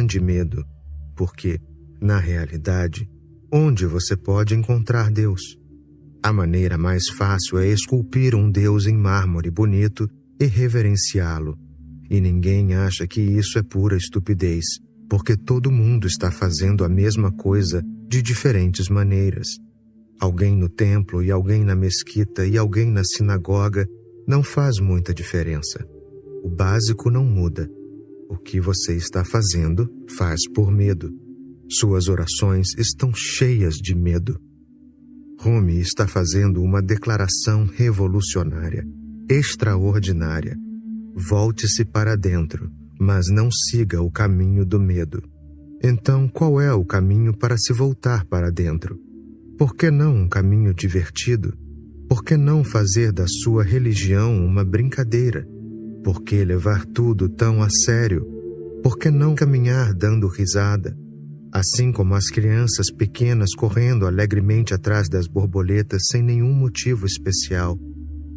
grande medo, porque, na realidade, onde você pode encontrar Deus? A maneira mais fácil é esculpir um Deus em mármore bonito e reverenciá-lo. E ninguém acha que isso é pura estupidez, porque todo mundo está fazendo a mesma coisa de diferentes maneiras. Alguém no templo e alguém na mesquita e alguém na sinagoga não faz muita diferença. O básico não muda. O que você está fazendo faz por medo. Suas orações estão cheias de medo. Rumi está fazendo uma declaração revolucionária, extraordinária. Volte-se para dentro, mas não siga o caminho do medo. Então, qual é o caminho para se voltar para dentro? Por que não um caminho divertido? Por que não fazer da sua religião uma brincadeira? Por que levar tudo tão a sério? Por que não caminhar dando risada? Assim como as crianças pequenas correndo alegremente atrás das borboletas sem nenhum motivo especial.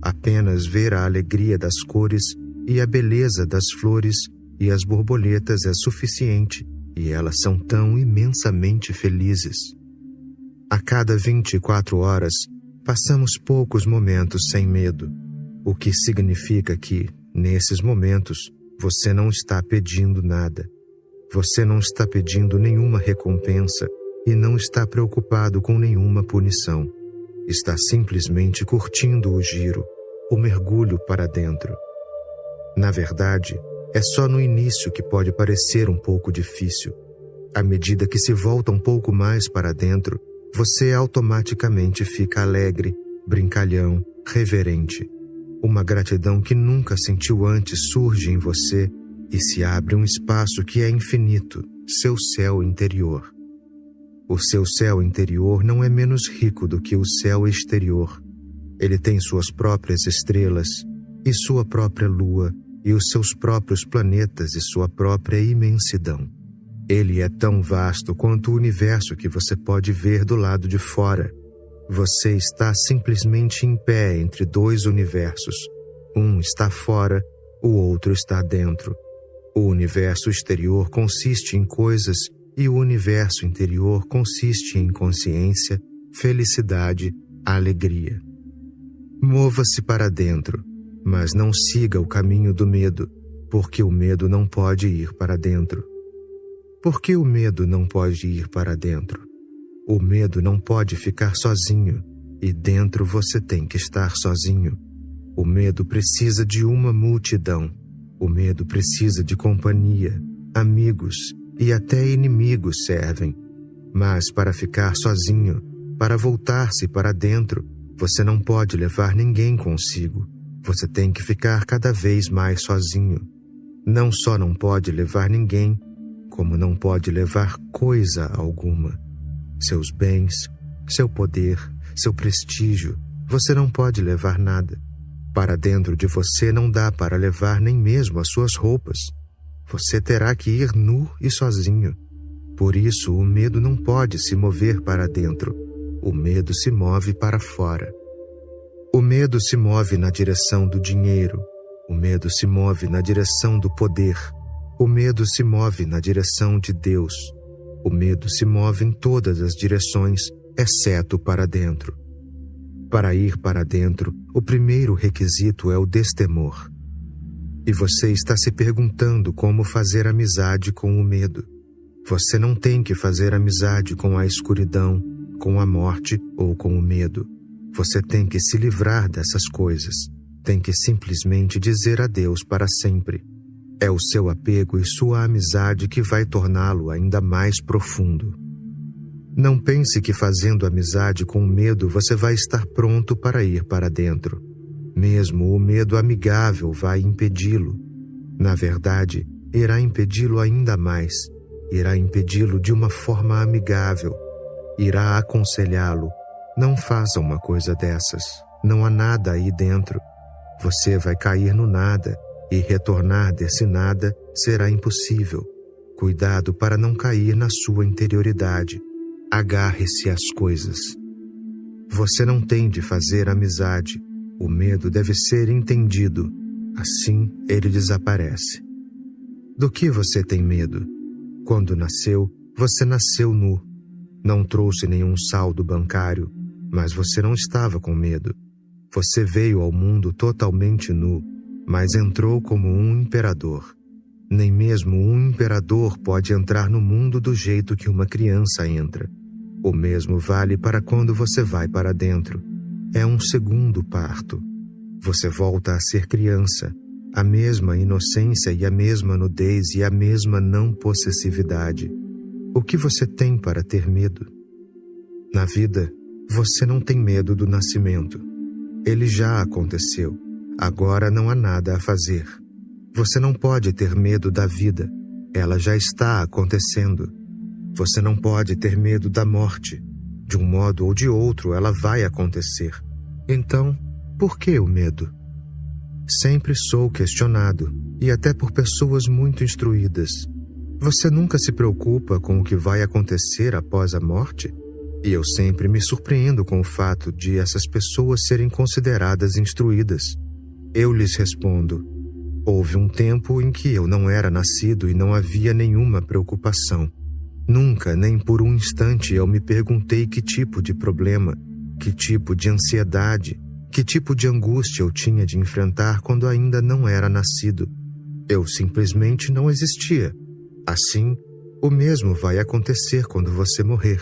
Apenas ver a alegria das cores e a beleza das flores e as borboletas é suficiente, e elas são tão imensamente felizes. A cada 24 horas, passamos poucos momentos sem medo, o que significa que, nesses momentos, você não está pedindo nada. Você não está pedindo nenhuma recompensa e não está preocupado com nenhuma punição. Está simplesmente curtindo o giro, o mergulho para dentro. Na verdade, é só no início que pode parecer um pouco difícil. À medida que se volta um pouco mais para dentro, você automaticamente fica alegre, brincalhão, reverente. Uma gratidão que nunca sentiu antes surge em você e se abre um espaço que é infinito, seu céu interior. O seu céu interior não é menos rico do que o céu exterior. Ele tem suas próprias estrelas, e sua própria lua, e os seus próprios planetas e sua própria imensidão. Ele é tão vasto quanto o universo que você pode ver do lado de fora. Você está simplesmente em pé entre dois universos. Um está fora, o outro está dentro. O universo exterior consiste em coisas e o universo interior consiste em consciência, felicidade, alegria. Mova-se para dentro, mas não siga o caminho do medo, porque o medo não pode ir para dentro. Por que o medo não pode ir para dentro? O medo não pode ficar sozinho, e dentro você tem que estar sozinho. O medo precisa de uma multidão. O medo precisa de companhia, amigos e até inimigos servem. Mas para ficar sozinho, para voltar-se para dentro, você não pode levar ninguém consigo. Você tem que ficar cada vez mais sozinho. Não só não pode levar ninguém, como não pode levar coisa alguma. Seus bens, seu poder, seu prestígio, você não pode levar nada. Para dentro de você não dá para levar nem mesmo as suas roupas. Você terá que ir nu e sozinho. Por isso, o medo não pode se mover para dentro. O medo se move para fora. O medo se move na direção do dinheiro. O medo se move na direção do poder. O medo se move na direção de Deus. O medo se move em todas as direções, exceto para dentro. Para ir para dentro, o primeiro requisito é o destemor. E você está se perguntando como fazer amizade com o medo. Você não tem que fazer amizade com a escuridão, com a morte ou com o medo. Você tem que se livrar dessas coisas. Tem que simplesmente dizer adeus para sempre. É o seu apego e sua amizade que vai torná-lo ainda mais profundo. Não pense que fazendo amizade com o medo você vai estar pronto para ir para dentro. Mesmo o medo amigável vai impedi-lo. Na verdade, irá impedi-lo ainda mais. Irá impedi-lo de uma forma amigável. Irá aconselhá-lo. Não faça uma coisa dessas. Não há nada aí dentro. Você vai cair no nada e retornar desse nada será impossível. Cuidado para não cair na sua interioridade. Agarre-se às coisas. Você não tem de fazer amizade. O medo deve ser entendido. Assim, ele desaparece. Do que você tem medo? Quando nasceu, você nasceu nu. Não trouxe nenhum saldo bancário, mas você não estava com medo. Você veio ao mundo totalmente nu, mas entrou como um imperador. Nem mesmo um imperador pode entrar no mundo do jeito que uma criança entra. O mesmo vale para quando você vai para dentro. É um segundo parto. Você volta a ser criança, a mesma inocência e a mesma nudez e a mesma não possessividade. O que você tem para ter medo? Na vida, você não tem medo do nascimento. Ele já aconteceu. Agora não há nada a fazer. Você não pode ter medo da vida. Ela já está acontecendo. Você não pode ter medo da morte. De um modo ou de outro, ela vai acontecer. Então, por que o medo? Sempre sou questionado, e até por pessoas muito instruídas. Você nunca se preocupa com o que vai acontecer após a morte? E eu sempre me surpreendo com o fato de essas pessoas serem consideradas instruídas. Eu lhes respondo: houve um tempo em que eu não era nascido e não havia nenhuma preocupação. Nunca, nem por um instante, eu me perguntei que tipo de problema, que tipo de ansiedade, que tipo de angústia eu tinha de enfrentar quando ainda não era nascido. Eu simplesmente não existia. Assim, o mesmo vai acontecer quando você morrer.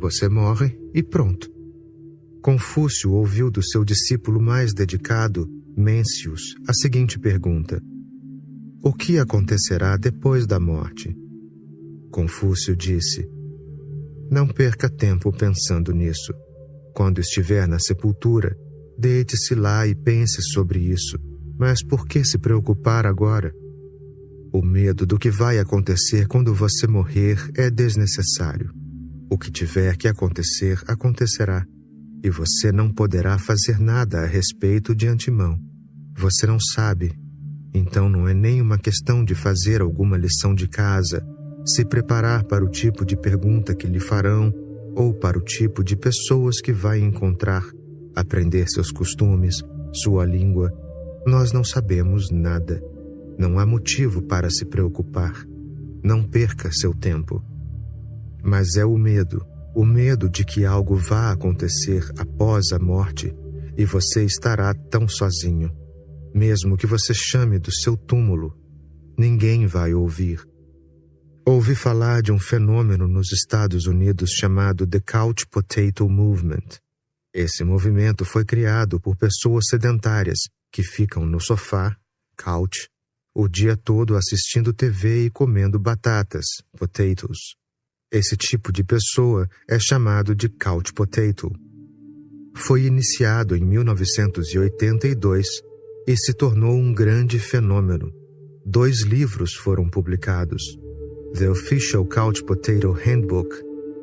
Você morre e pronto. Confúcio ouviu do seu discípulo mais dedicado, Mencius, a seguinte pergunta: o que acontecerá depois da morte? Confúcio disse: não perca tempo pensando nisso. Quando estiver na sepultura, deite-se lá e pense sobre isso. Mas por que se preocupar agora? O medo do que vai acontecer quando você morrer é desnecessário. O que tiver que acontecer, acontecerá. E você não poderá fazer nada a respeito de antemão. Você não sabe. Então não é nem uma questão de fazer alguma lição de casa, se preparar para o tipo de pergunta que lhe farão ou para o tipo de pessoas que vai encontrar, aprender seus costumes, sua língua. Nós não sabemos nada. Não há motivo para se preocupar. Não perca seu tempo. Mas é o medo de que algo vá acontecer após a morte e você estará tão sozinho. Mesmo que você chame do seu túmulo, ninguém vai ouvir. Ouvi falar de um fenômeno nos Estados Unidos chamado The Couch Potato Movement. Esse movimento foi criado por pessoas sedentárias que ficam no sofá, couch, o dia todo assistindo TV e comendo batatas, potatoes. Esse tipo de pessoa é chamado de couch potato. Foi iniciado em 1982 e se tornou um grande fenômeno. 2 livros foram publicados: The Official Couch Potato Handbook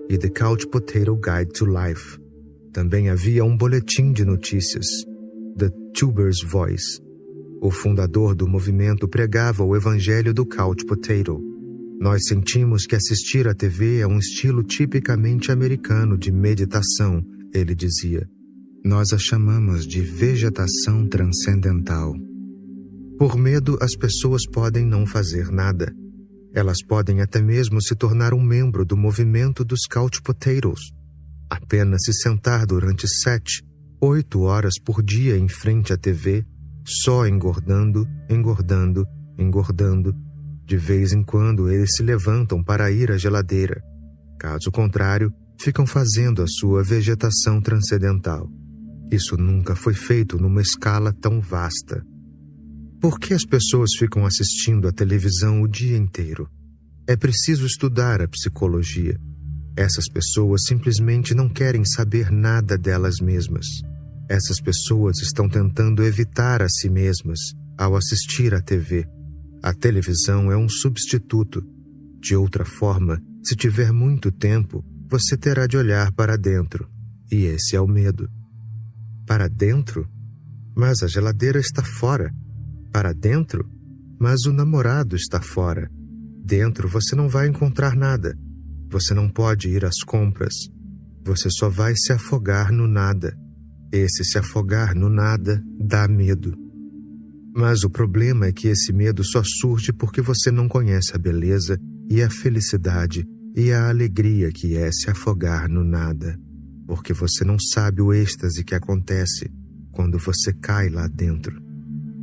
e The Couch Potato Guide to Life. Também havia um boletim de notícias, The Tuber's Voice. O fundador do movimento pregava o evangelho do couch potato. Nós sentimos que assistir à TV é um estilo tipicamente americano de meditação, ele dizia. Nós a chamamos de vegetação transcendental. Por medo, as pessoas podem não fazer nada. Elas podem até mesmo se tornar um membro do movimento dos couch potatoes. Apenas se sentar durante 7, 8 horas por dia em frente à TV, só engordando, engordando, engordando. De vez em quando eles se levantam para ir à geladeira. Caso contrário, ficam fazendo a sua vegetação transcendental. Isso nunca foi feito numa escala tão vasta. Por que as pessoas ficam assistindo à televisão o dia inteiro? É preciso estudar a psicologia. Essas pessoas simplesmente não querem saber nada delas mesmas. Essas pessoas estão tentando evitar a si mesmas ao assistir à TV. A televisão é um substituto. De outra forma, se tiver muito tempo, você terá de olhar para dentro. E esse é o medo. Para dentro? Mas a geladeira está fora. Para dentro? Mas o namorado está fora. Dentro você não vai encontrar nada. Você não pode ir às compras. Você só vai se afogar no nada. Esse se afogar no nada dá medo. Mas o problema é que esse medo só surge porque você não conhece a beleza e a felicidade e a alegria que é se afogar no nada, porque você não sabe o êxtase que acontece quando você cai lá dentro.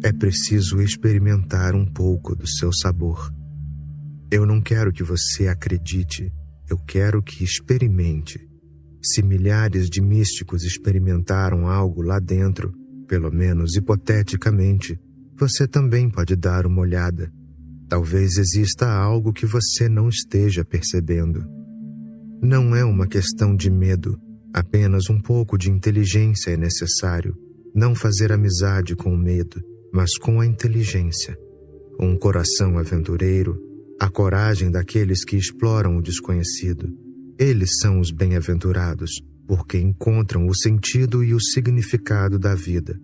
É preciso experimentar um pouco do seu sabor. Eu não quero que você acredite, eu quero que experimente. Se milhares de místicos experimentaram algo lá dentro, pelo menos hipoteticamente, você também pode dar uma olhada. Talvez exista algo que você não esteja percebendo. Não é uma questão de medo, apenas um pouco de inteligência é necessário. Não fazer amizade com o medo, mas com a inteligência. Um coração aventureiro, a coragem daqueles que exploram o desconhecido. Eles são os bem-aventurados, porque encontram o sentido e o significado da vida.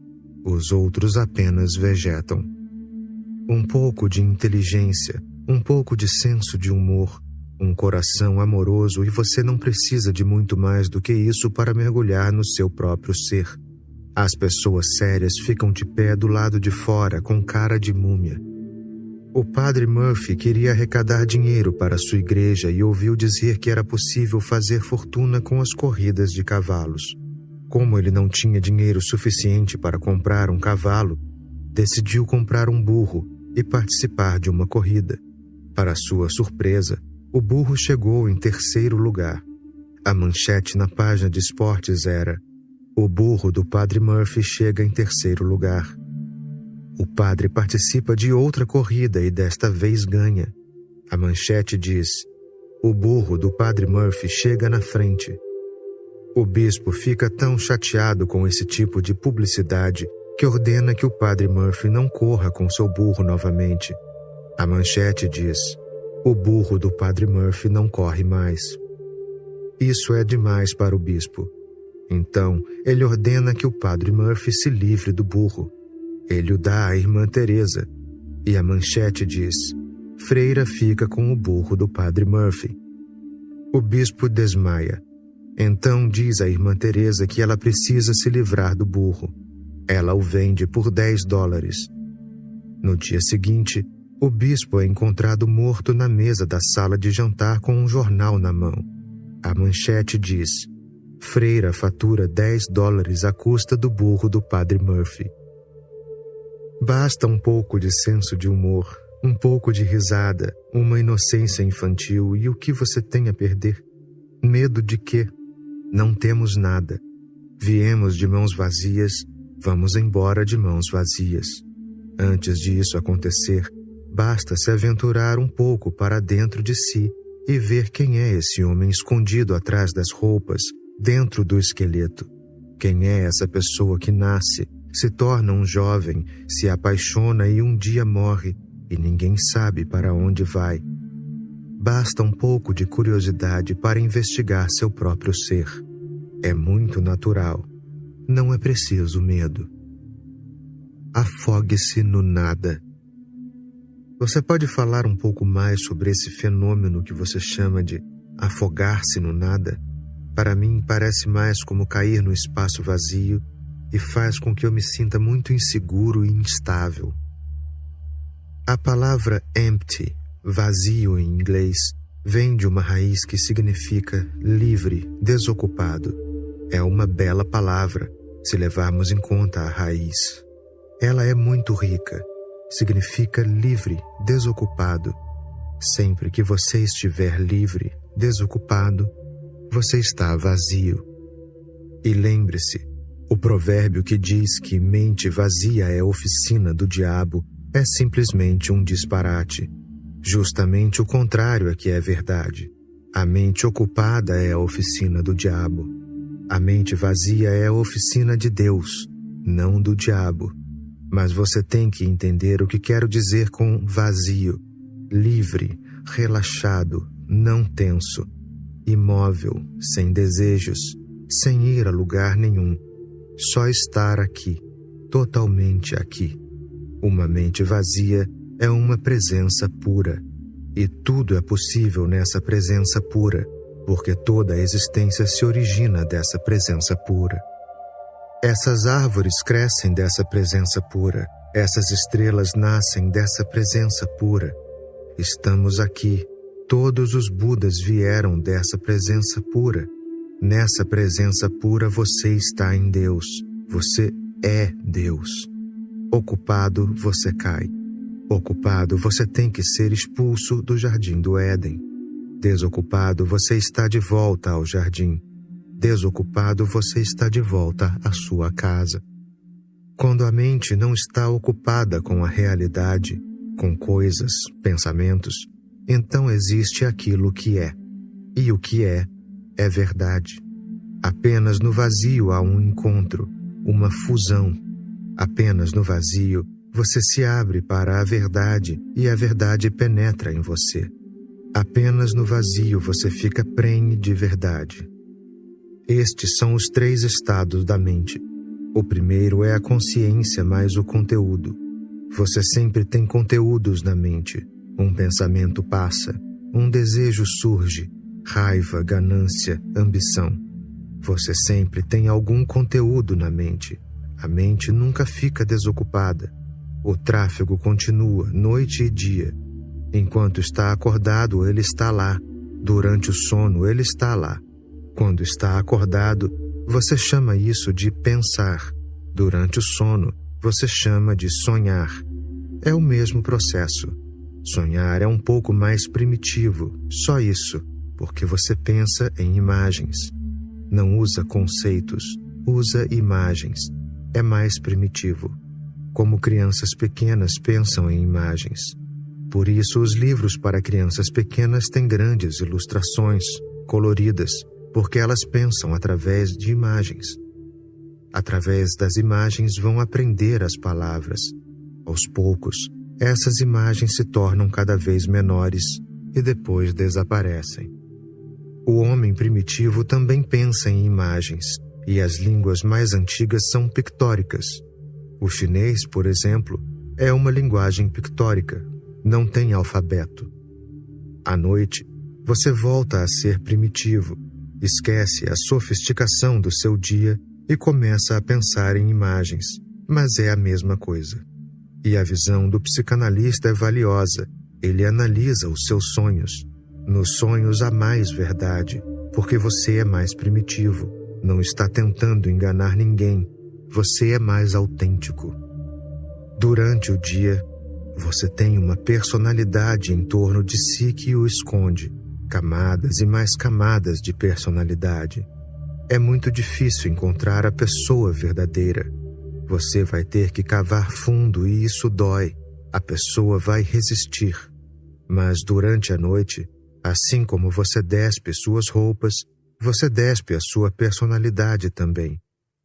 Os outros apenas vegetam. Um pouco de inteligência, um pouco de senso de humor, um coração amoroso e você não precisa de muito mais do que isso para mergulhar no seu próprio ser. As pessoas sérias ficam de pé do lado de fora com cara de múmia. O padre Murphy queria arrecadar dinheiro para sua igreja e ouviu dizer que era possível fazer fortuna com as corridas de cavalos. Como ele não tinha dinheiro suficiente para comprar um cavalo, decidiu comprar um burro e participar de uma corrida. Para sua surpresa, o burro chegou em terceiro lugar. A manchete na página de esportes era: "O burro do padre Murphy chega em terceiro lugar." O padre participa de outra corrida e desta vez ganha. A manchete diz: "O burro do padre Murphy chega na frente." O bispo fica tão chateado com esse tipo de publicidade que ordena que o padre Murphy não corra com seu burro novamente. A manchete diz: "O burro do padre Murphy não corre mais." Isso é demais para o bispo. Então, ele ordena que o padre Murphy se livre do burro. Ele o dá à irmã Teresa, e a manchete diz: "Freira fica com o burro do padre Murphy." O bispo desmaia. Então diz à irmã Teresa que ela precisa se livrar do burro. Ela o vende por $10. No dia seguinte, o bispo é encontrado morto na mesa da sala de jantar com um jornal na mão. A manchete diz: "Freira fatura $10 à custa do burro do padre Murphy." Basta um pouco de senso de humor, um pouco de risada, uma inocência infantil e o que você tem a perder? Medo de quê? Não temos nada. Viemos de mãos vazias, vamos embora de mãos vazias. Antes de isso acontecer, basta se aventurar um pouco para dentro de si e ver quem é esse homem escondido atrás das roupas, dentro do esqueleto. Quem é essa pessoa que nasce, se torna um jovem, se apaixona e um dia morre, e ninguém sabe para onde vai. Basta um pouco de curiosidade para investigar seu próprio ser. É muito natural. Não é preciso medo. Afogue-se no nada. Você pode falar um pouco mais sobre esse fenômeno que você chama de afogar-se no nada? Para mim, parece mais como cair no espaço vazio e faz com que eu me sinta muito inseguro e instável. A palavra empty, vazio em inglês, vem de uma raiz que significa livre, desocupado. É uma bela palavra, se levarmos em conta a raiz. Ela é muito rica. Significa livre, desocupado. Sempre que você estiver livre, desocupado, você está vazio. E lembre-se, o provérbio que diz que mente vazia é oficina do diabo é simplesmente um disparate. Justamente o contrário é que é verdade. A mente ocupada é a oficina do diabo. A mente vazia é a oficina de Deus, não do diabo. Mas você tem que entender o que quero dizer com vazio. Livre, relaxado, não tenso, imóvel, sem desejos, sem ir a lugar nenhum. Só estar aqui, totalmente aqui. Uma mente vazia é uma presença pura. E tudo é possível nessa presença pura, porque toda a existência se origina dessa presença pura. Essas árvores crescem dessa presença pura. Essas estrelas nascem dessa presença pura. Estamos aqui, Todos os Budas vieram dessa presença pura. Nessa presença pura você está em Deus. Você é Deus. Ocupado, você cai. Ocupado, você tem que ser expulso do jardim do Éden. Desocupado, você está de volta ao jardim. Desocupado, você está de volta à sua casa. Quando a mente não está ocupada com a realidade, com coisas, pensamentos, então existe aquilo que é. E o que é verdade. Apenas no vazio há um encontro, uma fusão. Apenas no vazio você se abre para a verdade e a verdade penetra em você. Apenas no vazio você fica prenhe de verdade. Estes são os 3 estados da mente. O primeiro é a consciência mais o conteúdo. Você sempre tem conteúdos na mente. Um pensamento passa, um desejo surge, raiva, ganância, ambição. Você sempre tem algum conteúdo na mente. A mente nunca fica desocupada. O tráfego continua, noite e dia. Enquanto está acordado, ele está lá. Durante o sono, ele está lá. Quando está acordado, você chama isso de pensar. Durante o sono, você chama de sonhar. É o mesmo processo. Sonhar é um pouco mais primitivo, só isso, porque você pensa em imagens. Não usa conceitos, usa imagens. É mais primitivo. Como crianças pequenas pensam em imagens. Por isso, os livros para crianças pequenas têm grandes ilustrações, coloridas, porque elas pensam através de imagens. Através das imagens vão aprender as palavras. Aos poucos, essas imagens se tornam cada vez menores e depois desaparecem. O homem primitivo também pensa em imagens, e as línguas mais antigas são pictóricas. O chinês, por exemplo, é uma linguagem pictórica, não tem alfabeto. À noite, você volta a ser primitivo, esquece a sofisticação do seu dia e começa a pensar em imagens, mas é a mesma coisa. E a visão do psicanalista é valiosa, ele analisa os seus sonhos. Nos sonhos há mais verdade, porque você é mais primitivo, não está tentando enganar ninguém, você é mais autêntico. Durante o dia, você tem uma personalidade em torno de si que o esconde, camadas e mais camadas de personalidade. É muito difícil encontrar a pessoa verdadeira. Você vai ter que cavar fundo e isso dói. A pessoa vai resistir. Mas durante a noite, assim como você despe suas roupas, você despe a sua personalidade também.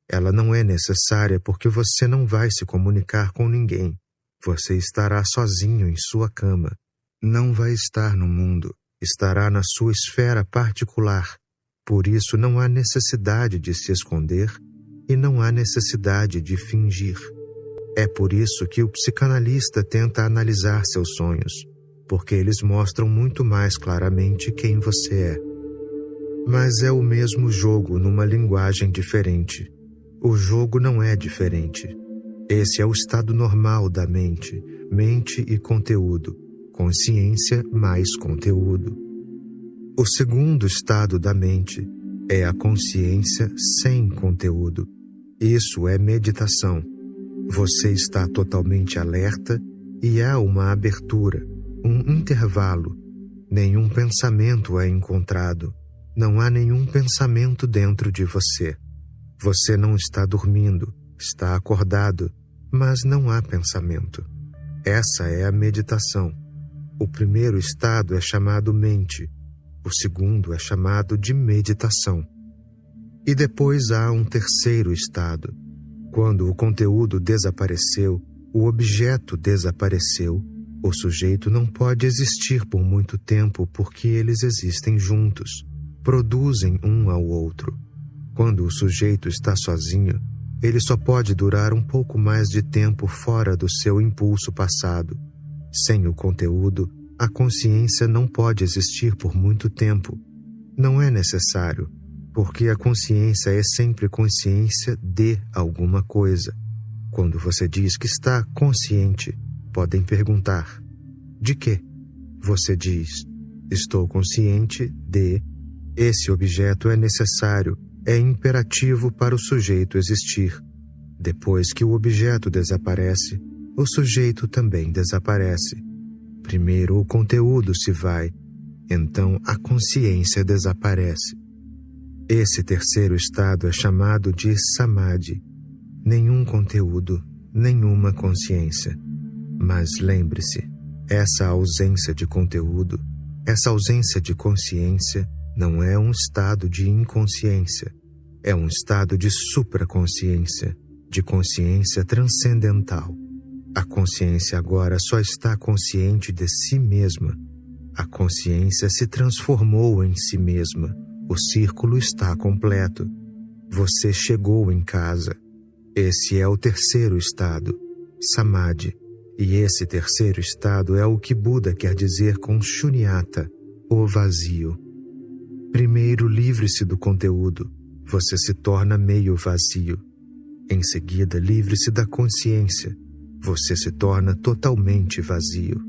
Ela não é necessária porque você não vai se comunicar com ninguém. Você estará sozinho em sua cama. Não vai estar no mundo. Estará na sua esfera particular. Por isso não há necessidade de se esconder e não há necessidade de fingir. É por isso que o psicanalista tenta analisar seus sonhos, porque eles mostram muito mais claramente quem você é. Mas é o mesmo jogo numa linguagem diferente. O jogo não é diferente. Esse é o estado normal da mente, mente e conteúdo, consciência mais conteúdo. O segundo estado da mente é a consciência sem conteúdo. Isso é meditação. Você está totalmente alerta e há uma abertura, um intervalo. Nenhum pensamento é encontrado. Não há nenhum pensamento dentro de você. Você não está dormindo, está acordado, mas não há pensamento. Essa é a meditação. O primeiro estado é chamado mente. O segundo é chamado de meditação. E depois há um terceiro estado. Quando o conteúdo desapareceu, o objeto desapareceu, o sujeito não pode existir por muito tempo porque eles existem juntos, produzem um ao outro. Quando o sujeito está sozinho, ele só pode durar um pouco mais de tempo fora do seu impulso passado. Sem o conteúdo, a consciência não pode existir por muito tempo. Não é necessário, porque a consciência é sempre consciência de alguma coisa. Quando você diz que está consciente, podem perguntar: de quê? Você diz: Estou consciente de. Esse objeto é necessário, é imperativo para o sujeito existir. Depois que o objeto desaparece, o sujeito também desaparece. Primeiro o conteúdo se vai, então a consciência desaparece. Esse terceiro estado é chamado de samadhi. Nenhum conteúdo, nenhuma consciência. Mas lembre-se, essa ausência de conteúdo, essa ausência de consciência não é um estado de inconsciência, é um estado de supraconsciência, de consciência transcendental. A consciência agora só está consciente de si mesma. A consciência se transformou em si mesma. O círculo está completo. Você chegou em casa. Esse é o terceiro estado, samadhi. E esse terceiro estado é o que Buda quer dizer com shunyata, o vazio. Primeiro, livre-se do conteúdo. Você se torna meio vazio. Em seguida, livre-se da consciência. Você se torna totalmente vazio.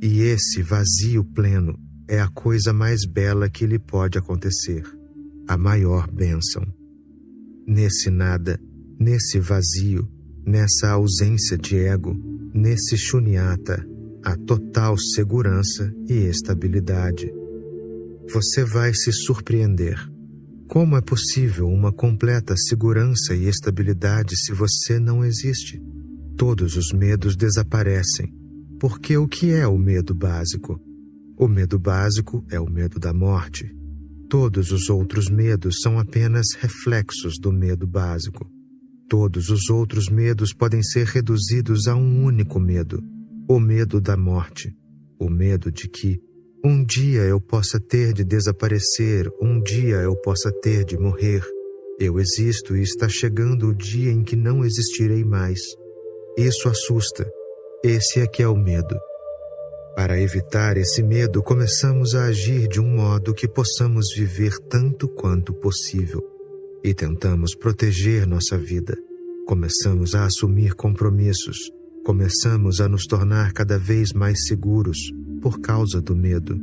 E esse vazio pleno é a coisa mais bela que lhe pode acontecer, a maior bênção. Nesse nada, nesse vazio, nessa ausência de ego, nesse shunyata, há total segurança e estabilidade. Você vai se surpreender. Como é possível uma completa segurança e estabilidade se você não existe? Todos os medos desaparecem. Porque o que é o medo básico? O medo básico é o medo da morte. Todos os outros medos são apenas reflexos do medo básico. Todos os outros medos podem ser reduzidos a um único medo, o medo da morte, o medo de que um dia eu possa ter de desaparecer, um dia eu possa ter de morrer. Eu existo e está chegando o dia em que não existirei mais. Isso assusta. Esse é que é o medo. Para evitar esse medo, começamos a agir de um modo que possamos viver tanto quanto possível. E tentamos proteger nossa vida. Começamos a assumir compromissos. Começamos a nos tornar cada vez mais seguros por causa do medo.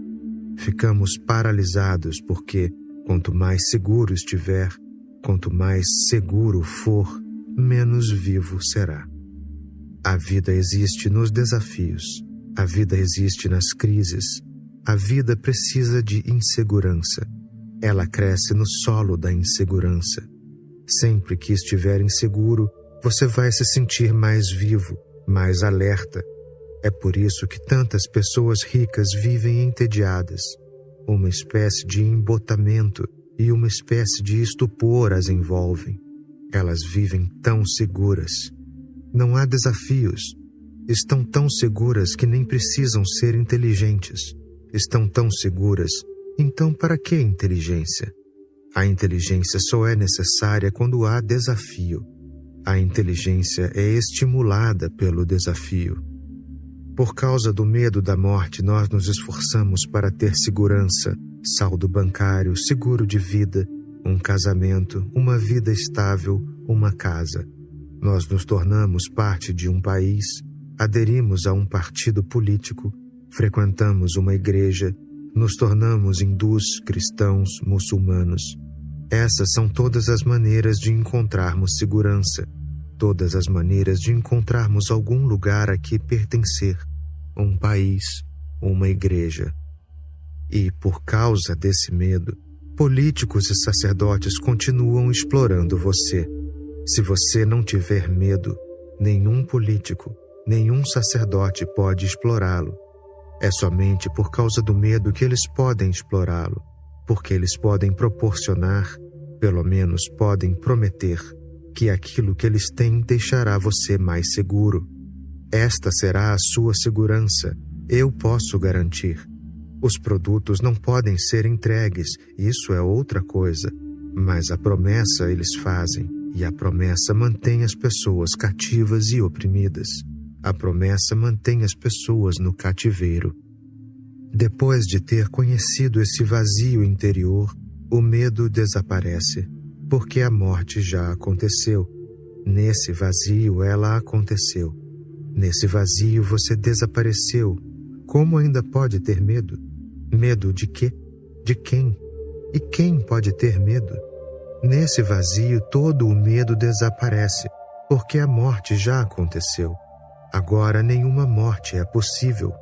Ficamos paralisados porque, quanto mais seguro estiver, quanto mais seguro for, menos vivo será. A vida existe nos desafios. A vida existe nas crises. A vida precisa de insegurança. Ela cresce no solo da insegurança. Sempre que estiver inseguro, você vai se sentir mais vivo, mais alerta. É por isso que tantas pessoas ricas vivem entediadas. Uma espécie de embotamento e uma espécie de estupor as envolvem. Elas vivem tão seguras. Não há desafios. Estão tão seguras que nem precisam ser inteligentes. Estão tão seguras, então para que inteligência? A inteligência só é necessária quando há desafio. A inteligência é estimulada pelo desafio. Por causa do medo da morte, nós nos esforçamos para ter segurança, saldo bancário, seguro de vida, um casamento, uma vida estável, uma casa. Nós nos tornamos parte de um país, aderimos a um partido político, frequentamos uma igreja, nos tornamos hindus, cristãos, muçulmanos. Essas são todas as maneiras de encontrarmos segurança, todas as maneiras de encontrarmos algum lugar a que pertencer, um país, uma igreja. E, por causa desse medo, políticos e sacerdotes continuam explorando você. Se você não tiver medo, nenhum político, nenhum sacerdote pode explorá-lo. É somente por causa do medo que eles podem explorá-lo, porque eles podem proporcionar, pelo menos podem prometer, que aquilo que eles têm deixará você mais seguro. Esta será a sua segurança, eu posso garantir. Os produtos não podem ser entregues, isso é outra coisa, mas a promessa eles fazem, e a promessa mantém as pessoas cativas e oprimidas. A promessa mantém as pessoas no cativeiro. Depois de ter conhecido esse vazio interior, o medo desaparece, porque a morte já aconteceu. Nesse vazio ela aconteceu. Nesse vazio você desapareceu. Como ainda pode ter medo? Medo de quê? De quem? E quem pode ter medo? Nesse vazio, todo o medo desaparece, porque a morte já aconteceu. Agora nenhuma morte é possível.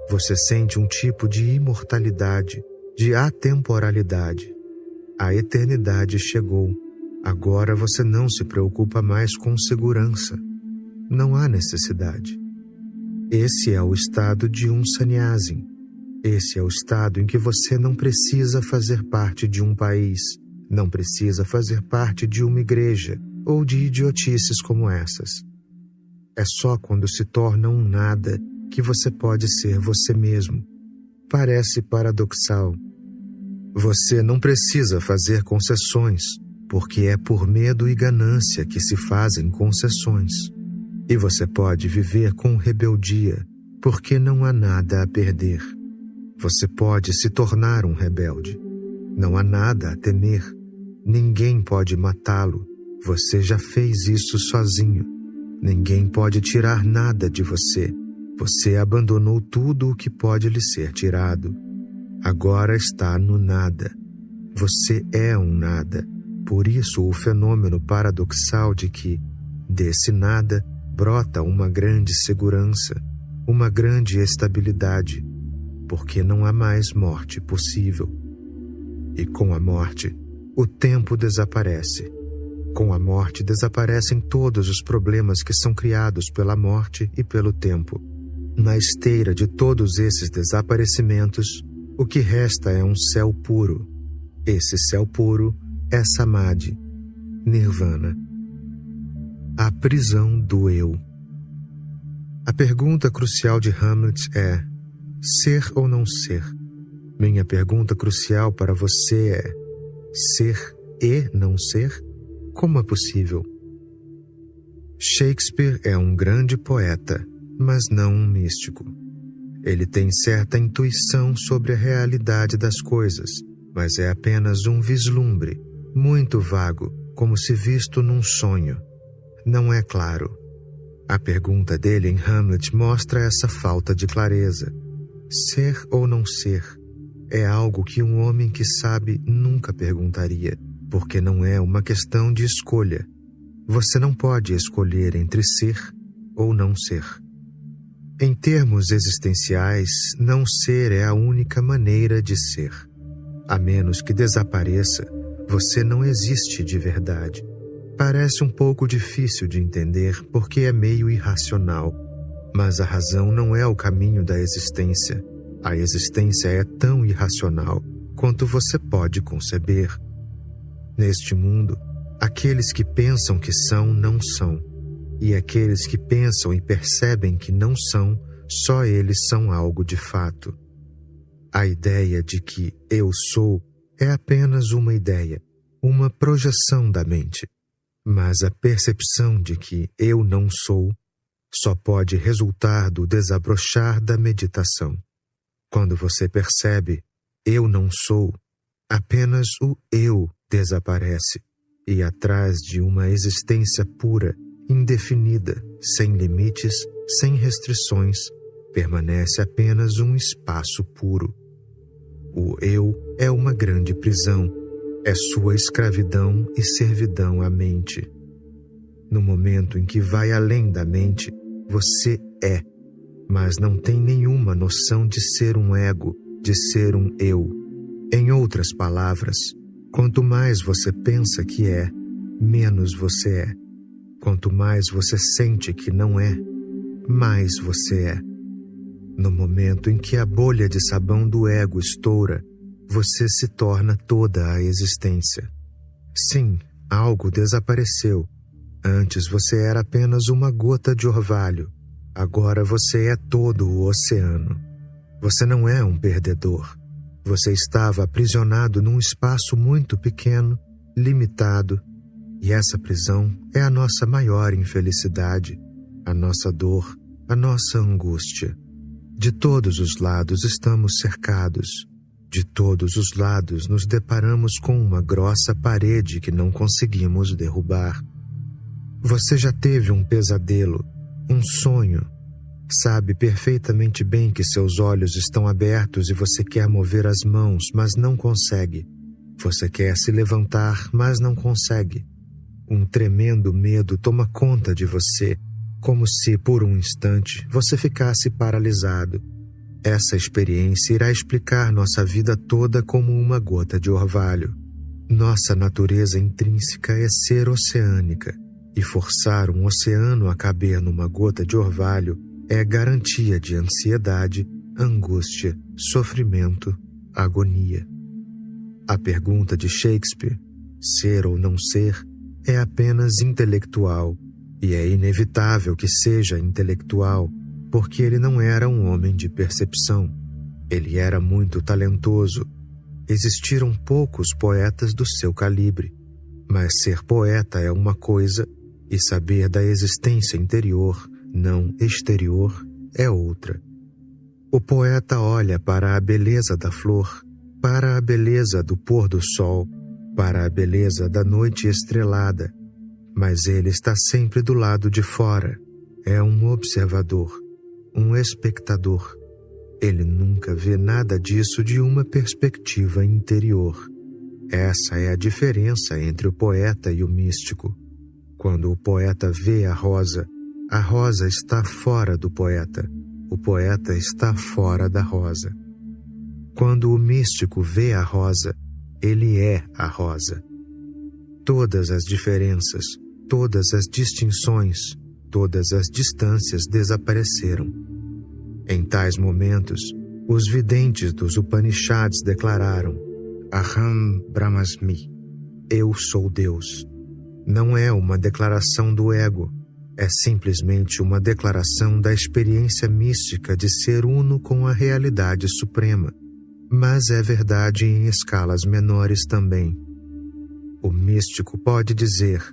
Você sente um tipo de imortalidade, de atemporalidade. A eternidade chegou. Agora você não se preocupa mais com segurança. Não há necessidade. Esse é o estado de um sannyasi. Esse é o estado em que você não precisa fazer parte de um país, não precisa fazer parte de uma igreja ou de idiotices como essas. É só quando se torna um nada que você pode ser você mesmo. Parece paradoxal. Você não precisa fazer concessões, porque é por medo e ganância que se fazem concessões. E você pode viver com rebeldia, porque não há nada a perder. Você pode se tornar um rebelde. Não há nada a temer. Ninguém pode matá-lo. Você já fez isso sozinho. Ninguém pode tirar nada de você. Você abandonou tudo o que pode lhe ser tirado. Agora está no nada. Você é um nada. Por isso o fenômeno paradoxal de que, desse nada, brota uma grande segurança, uma grande estabilidade, porque não há mais morte possível. E com a morte, o tempo desaparece. Com a morte desaparecem todos os problemas que são criados pela morte e pelo tempo. Na esteira de todos esses desaparecimentos, o que resta é um céu puro. Esse céu puro é Samadhi, Nirvana. A prisão do eu. A pergunta crucial de Hamlet é: ser ou não ser? Minha pergunta crucial para você é: ser e não ser? Como é possível? Shakespeare é um grande poeta, mas não um místico. Ele tem certa intuição sobre a realidade das coisas, mas é apenas um vislumbre, muito vago, como se visto num sonho. Não é claro. A pergunta dele em Hamlet mostra essa falta de clareza. Ser ou não ser é algo que um homem que sabe nunca perguntaria, porque não é uma questão de escolha. Você não pode escolher entre ser ou não ser. Em termos existenciais, não ser é a única maneira de ser. A menos que desapareça, você não existe de verdade. Parece um pouco difícil de entender porque é meio irracional, mas a razão não é o caminho da existência. A existência é tão irracional quanto você pode conceber. Neste mundo, aqueles que pensam que são, não são. E aqueles que pensam e percebem que não são, só eles são algo de fato. A ideia de que eu sou é apenas uma ideia, uma projeção da mente. Mas a percepção de que eu não sou só pode resultar do desabrochar da meditação. Quando você percebe eu não sou, apenas o eu desaparece, e atrás de uma existência pura, indefinida, sem limites, sem restrições, permanece apenas um espaço puro. O eu é uma grande prisão, é sua escravidão e servidão à mente. No momento em que vai além da mente, você é, mas não tem nenhuma noção de ser um ego, de ser um eu. Em outras palavras, quanto mais você pensa que é, menos você é. Quanto mais você sente que não é, mais você é. No momento em que a bolha de sabão do ego estoura, você se torna toda a existência. Sim, algo desapareceu. Antes você era apenas uma gota de orvalho. Agora você é todo o oceano. Você não é um perdedor. Você estava aprisionado num espaço muito pequeno, limitado, e essa prisão é a nossa maior infelicidade, a nossa dor, a nossa angústia. De todos os lados estamos cercados. De todos os lados nos deparamos com uma grossa parede que não conseguimos derrubar. Você já teve um pesadelo, um sonho. Sabe perfeitamente bem que seus olhos estão abertos e você quer mover as mãos, mas não consegue. Você quer se levantar, mas não consegue. Um tremendo medo toma conta de você, como se, por um instante, você ficasse paralisado. Essa experiência irá explicar nossa vida toda como uma gota de orvalho. Nossa natureza intrínseca é ser oceânica, e forçar um oceano a caber numa gota de orvalho é garantia de ansiedade, angústia, sofrimento, agonia. A pergunta de Shakespeare, ser ou não ser, é apenas intelectual, e é inevitável que seja intelectual, porque ele não era um homem de percepção. Ele era muito talentoso. Existiram poucos poetas do seu calibre, mas ser poeta é uma coisa e saber da existência interior, não exterior, é outra. O poeta olha para a beleza da flor, para a beleza do pôr do sol, para a beleza da noite estrelada, mas ele está sempre do lado de fora. É um observador, um espectador. Ele nunca vê nada disso de uma perspectiva interior. Essa é a diferença entre o poeta e o místico. Quando o poeta vê a rosa está fora do poeta. O poeta está fora da rosa. Quando o místico vê a rosa, ele é a rosa. Todas as diferenças, todas as distinções, todas as distâncias desapareceram. Em tais momentos, os videntes dos Upanishads declararam: Aham Brahmasmi, eu sou Deus. Não é uma declaração do ego, é simplesmente uma declaração da experiência mística de ser uno com a realidade suprema, mas é verdade em escalas menores também. O místico pode dizer: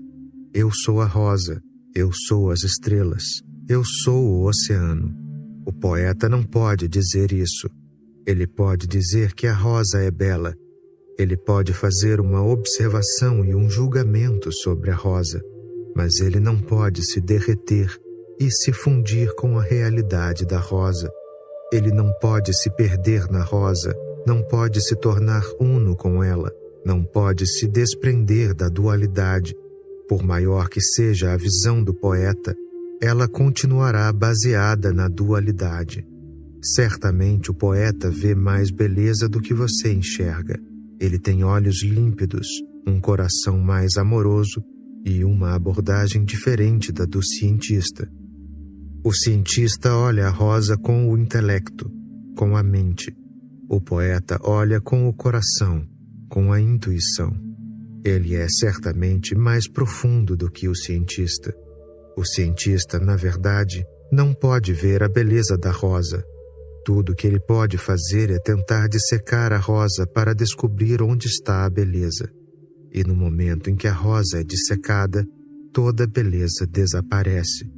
eu sou a rosa, eu sou as estrelas, eu sou o oceano. O poeta não pode dizer isso. Ele pode dizer que a rosa é bela. Ele pode fazer uma observação e um julgamento sobre a rosa, mas ele não pode se derreter e se fundir com a realidade da rosa. Ele não pode se perder na rosa, não pode se tornar uno com ela, não pode se desprender da dualidade. Por maior que seja a visão do poeta, ela continuará baseada na dualidade. Certamente o poeta vê mais beleza do que você enxerga. Ele tem olhos límpidos, um coração mais amoroso e uma abordagem diferente da do cientista. O cientista olha a rosa com o intelecto, com a mente. O poeta olha com o coração, com a intuição. Ele é certamente mais profundo do que o cientista. O cientista, na verdade, não pode ver a beleza da rosa. Tudo que ele pode fazer é tentar dissecar a rosa para descobrir onde está a beleza. E no momento em que a rosa é dissecada, toda a beleza desaparece.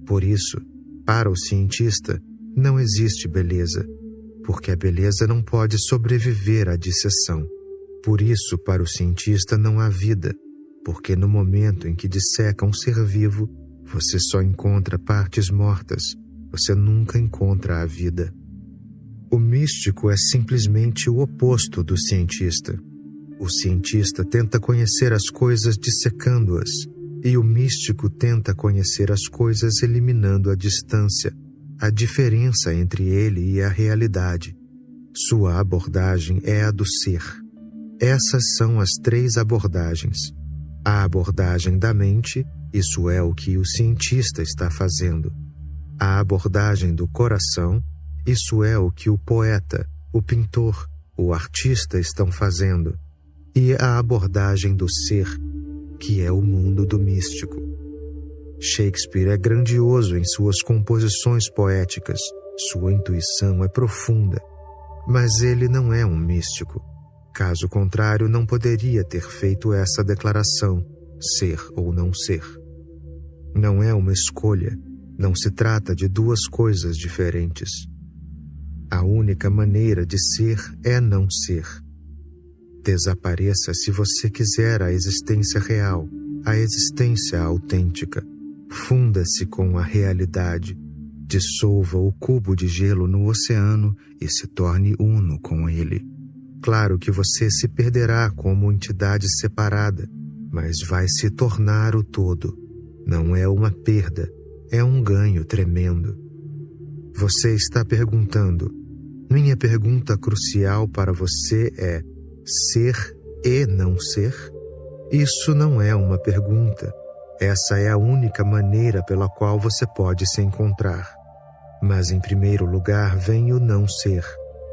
Por isso, para o cientista, não existe beleza, porque a beleza não pode sobreviver à disseção. Por isso, para o cientista não há vida, porque no momento em que disseca um ser vivo, você só encontra partes mortas, você nunca encontra a vida. O místico é simplesmente o oposto do cientista. O cientista tenta conhecer as coisas dissecando-as, e o místico tenta conhecer as coisas eliminando a distância, a diferença entre ele e a realidade. Sua abordagem é a do ser. Essas são as 3 abordagens. A abordagem da mente, isso é o que o cientista está fazendo. A abordagem do coração, isso é o que o poeta, o pintor, o artista estão fazendo. E a abordagem do ser, que é o mundo do místico. Shakespeare é grandioso em suas composições poéticas, sua intuição é profunda, mas ele não é um místico. Caso contrário, não poderia ter feito essa declaração, ser ou não ser. Não é uma escolha, não se trata de 2 coisas diferentes. A única maneira de ser é não ser. Desapareça se você quiser a existência real, a existência autêntica. Funda-se com a realidade. Dissolva o cubo de gelo no oceano e se torne uno com ele. Claro que você se perderá como entidade separada, mas vai se tornar o todo. Não é uma perda, é um ganho tremendo. Você está perguntando. Minha pergunta crucial para você é: ser e não ser? Isso não é uma pergunta. Essa é a única maneira pela qual você pode se encontrar. Mas em primeiro lugar vem o não ser,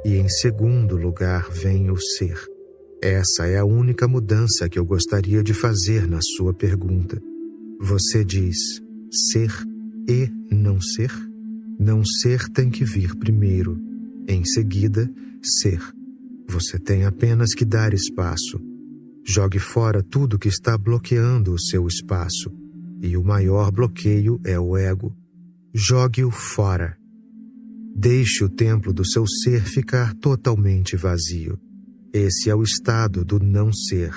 e em segundo lugar vem o ser. Essa é a única mudança que eu gostaria de fazer na sua pergunta. Você diz ser e não ser? Não ser tem que vir primeiro. Em seguida, ser. Você tem apenas que dar espaço. Jogue fora tudo que está bloqueando o seu espaço. E o maior bloqueio é o ego. Jogue-o fora. Deixe o templo do seu ser ficar totalmente vazio. Esse é o estado do não ser.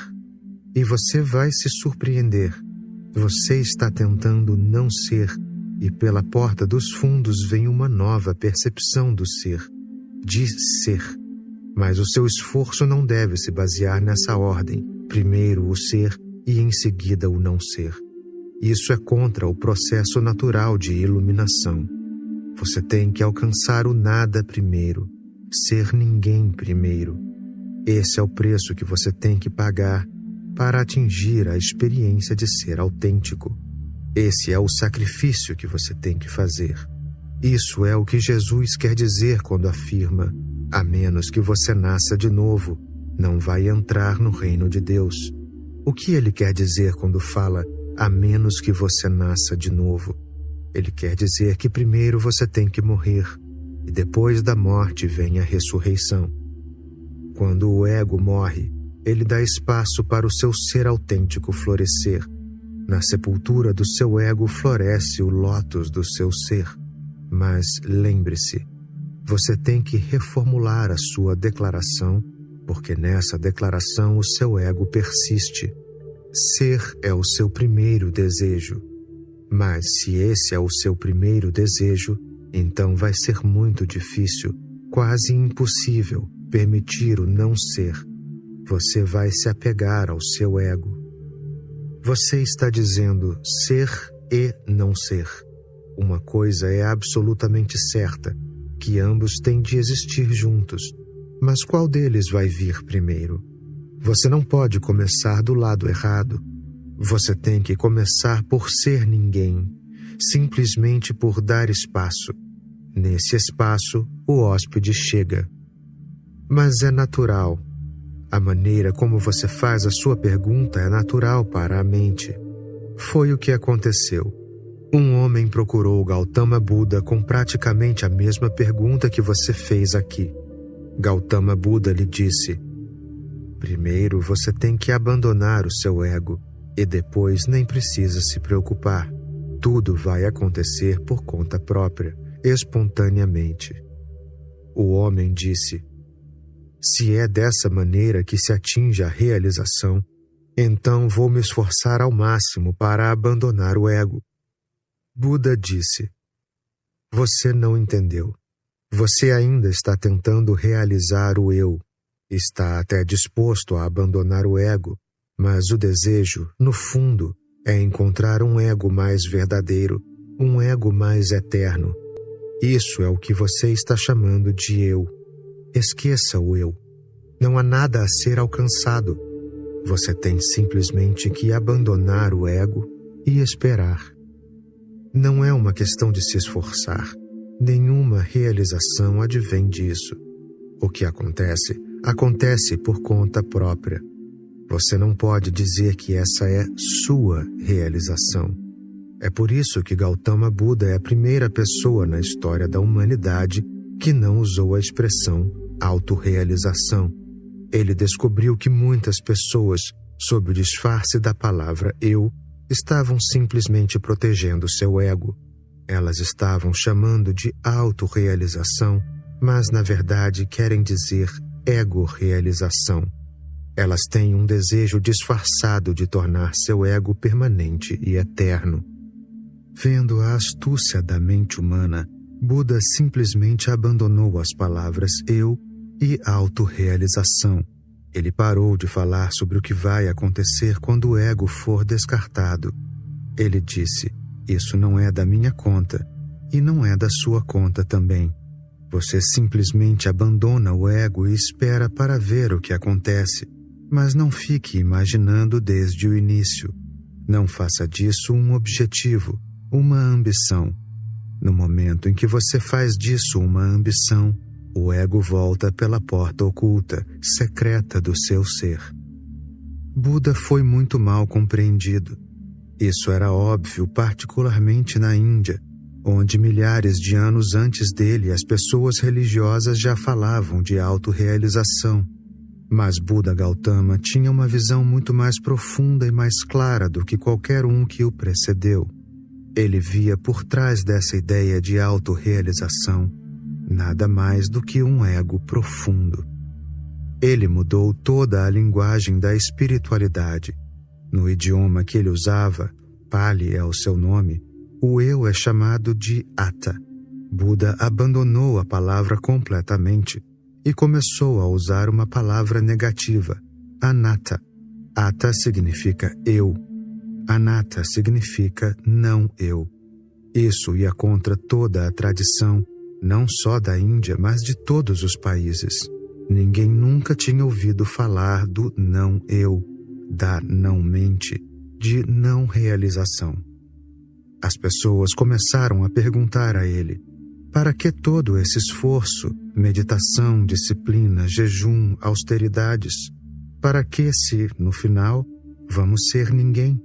E você vai se surpreender. Você está tentando não ser, e pela porta dos fundos vem uma nova percepção do ser, de ser. Mas o seu esforço não deve se basear nessa ordem. Primeiro o ser e em seguida o não ser. Isso é contra o processo natural de iluminação. Você tem que alcançar o nada primeiro, ser ninguém primeiro. Esse é o preço que você tem que pagar para atingir a experiência de ser autêntico. Esse é o sacrifício que você tem que fazer. Isso é o que Jesus quer dizer quando afirma: a menos que você nasça de novo, não vai entrar no reino de Deus. O que ele quer dizer quando fala a menos que você nasça de novo? Ele quer dizer que primeiro você tem que morrer, e depois da morte vem a ressurreição. Quando o ego morre, ele dá espaço para o seu ser autêntico florescer. Na sepultura do seu ego floresce o lótus do seu ser. Mas lembre-se, você tem que reformular a sua declaração, porque nessa declaração o seu ego persiste. Ser é o seu primeiro desejo. Mas se esse é o seu primeiro desejo, então vai ser muito difícil, quase impossível, permitir o não ser. Você vai se apegar ao seu ego. Você está dizendo ser e não ser. Uma coisa é absolutamente certa, que ambos têm de existir juntos. Mas qual deles vai vir primeiro? Você não pode começar do lado errado. Você tem que começar por ser ninguém, simplesmente por dar espaço. Nesse espaço, o hóspede chega. Mas é natural. A maneira como você faz a sua pergunta é natural para a mente. Foi o que aconteceu. Um homem procurou Gautama Buda com praticamente a mesma pergunta que você fez aqui. Gautama Buda lhe disse: primeiro você tem que abandonar o seu ego, e depois nem precisa se preocupar. Tudo vai acontecer por conta própria, espontaneamente. O homem disse: se é dessa maneira que se atinge a realização, então vou me esforçar ao máximo para abandonar o ego. Buda disse: você não entendeu. Você ainda está tentando realizar o eu. Está até disposto a abandonar o ego, mas o desejo, no fundo, é encontrar um ego mais verdadeiro, um ego mais eterno. Isso é o que você está chamando de eu. Esqueça o eu. Não há nada a ser alcançado. Você tem simplesmente que abandonar o ego e esperar. Não é uma questão de se esforçar. Nenhuma realização advém disso. O que acontece, acontece por conta própria. Você não pode dizer que essa é sua realização. É por isso que Gautama Buda é a primeira pessoa na história da humanidade que não usou a expressão autorrealização. Ele descobriu que muitas pessoas, sob o disfarce da palavra eu, estavam simplesmente protegendo seu ego. Elas estavam chamando de autorrealização, mas na verdade querem dizer ego-realização. Elas têm um desejo disfarçado de tornar seu ego permanente e eterno. Vendo a astúcia da mente humana, Buda simplesmente abandonou as palavras eu e autorrealização. Ele parou de falar sobre o que vai acontecer quando o ego for descartado. Ele disse: isso não é da minha conta e não é da sua conta também. Você simplesmente abandona o ego e espera para ver o que acontece, mas não fique imaginando desde o início. Não faça disso um objetivo, uma ambição. No momento em que você faz disso uma ambição, o ego volta pela porta oculta, secreta do seu ser. Buda foi muito mal compreendido. Isso era óbvio, particularmente na Índia, onde milhares de anos antes dele as pessoas religiosas já falavam de autorrealização. Mas Buda Gautama tinha uma visão muito mais profunda e mais clara do que qualquer um que o precedeu. Ele via por trás dessa ideia de autorrealização nada mais do que um ego profundo. Ele mudou toda a linguagem da espiritualidade. No idioma que ele usava, Pali é o seu nome, o eu é chamado de Atta. Buda abandonou a palavra completamente e começou a usar uma palavra negativa, Anatta. Atta significa eu. Anatta significa não eu. Isso ia contra toda a tradição, não só da Índia, mas de todos os países. Ninguém nunca tinha ouvido falar do não eu, da não mente, de não realização. As pessoas começaram a perguntar a ele: para que todo esse esforço, meditação, disciplina, jejum, austeridades? Para que se, no final, vamos ser ninguém?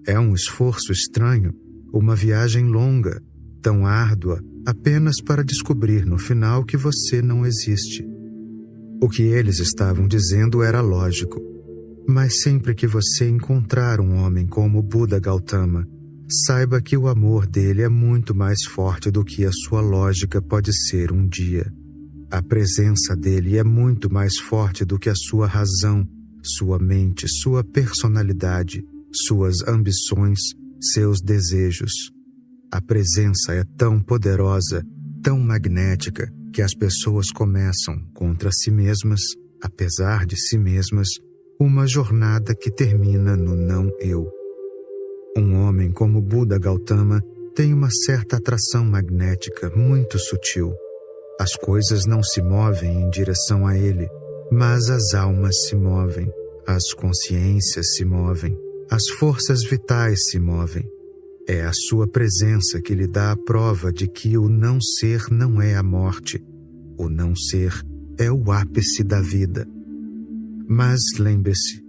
É um esforço estranho, uma viagem longa, tão árdua, apenas para descobrir no final que você não existe. O que eles estavam dizendo era lógico, mas sempre que você encontrar um homem como Buda Gautama, saiba que o amor dele é muito mais forte do que a sua lógica pode ser um dia. A presença dele é muito mais forte do que a sua razão, sua mente, sua personalidade, suas ambições, seus desejos. A presença é tão poderosa, tão magnética, que as pessoas começam, contra si mesmas, apesar de si mesmas, uma jornada que termina no não-eu. Um homem como Buda Gautama tem uma certa atração magnética muito sutil. As coisas não se movem em direção a ele, mas as almas se movem, as consciências se movem, as forças vitais se movem. É a sua presença que lhe dá a prova de que o não-ser não é a morte. O não-ser é o ápice da vida. Mas lembre-se,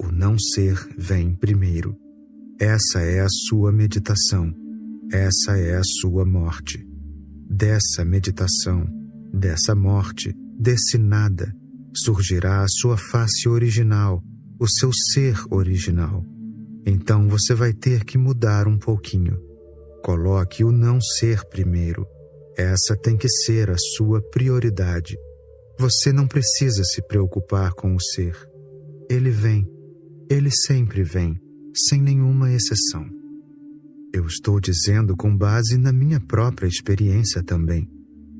o não-ser vem primeiro. Essa é a sua meditação. Essa é a sua morte. Dessa meditação, dessa morte, desse nada, surgirá a sua face original, o seu ser original. Então você vai ter que mudar um pouquinho. Coloque o não ser primeiro. Essa tem que ser a sua prioridade. Você não precisa se preocupar com o ser. Ele vem. Ele sempre vem, sem nenhuma exceção. Eu estou dizendo com base na minha própria experiência também.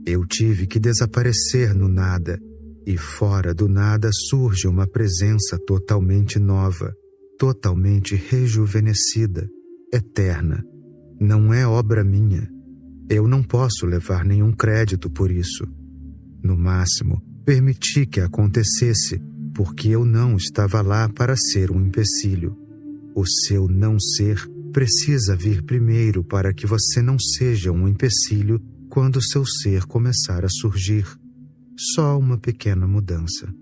Eu tive que desaparecer no nada, e fora do nada surge uma presença totalmente nova, totalmente rejuvenescida, eterna. Não é obra minha. Eu não posso levar nenhum crédito por isso. No máximo, permiti que acontecesse, porque eu não estava lá para ser um empecilho. O seu não ser precisa vir primeiro para que você não seja um empecilho quando seu ser começar a surgir. Só uma pequena mudança.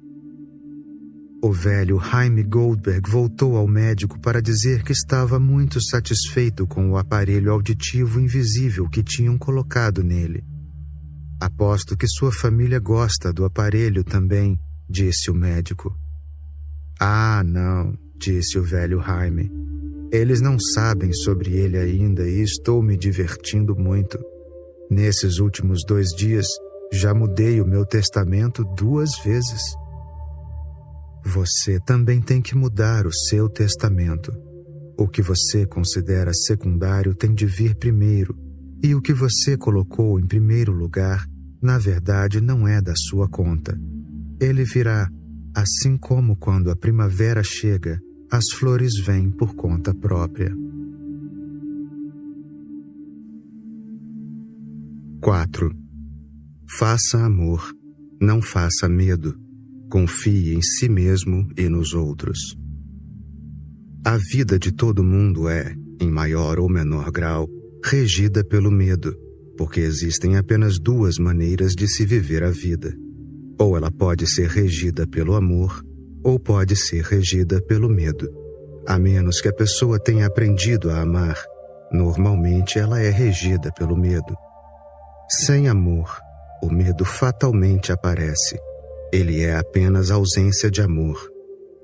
O velho Jaime Goldberg voltou ao médico para dizer que estava muito satisfeito com o aparelho auditivo invisível que tinham colocado nele. Aposto que sua família gosta do aparelho também, disse o médico. Ah, não, disse o velho Jaime. Eles não sabem sobre ele ainda e estou me divertindo muito. Nesses últimos 2 dias, já mudei o meu testamento 2 vezes. Você também tem que mudar o seu testamento. O que você considera secundário tem de vir primeiro, E o que você colocou em primeiro lugar, na verdade, não é da sua conta. Ele virá, assim como quando a primavera chega, as flores vêm por conta própria. 4. Faça amor, não faça medo. Confie em si mesmo e nos outros. A vida de todo mundo é, em maior ou menor grau, regida pelo medo, porque existem apenas duas maneiras de se viver a vida. Ou ela pode ser regida pelo amor, ou pode ser regida pelo medo. A menos que a pessoa tenha aprendido a amar, normalmente ela é regida pelo medo. Sem amor, o medo fatalmente aparece. Ele é apenas ausência de amor.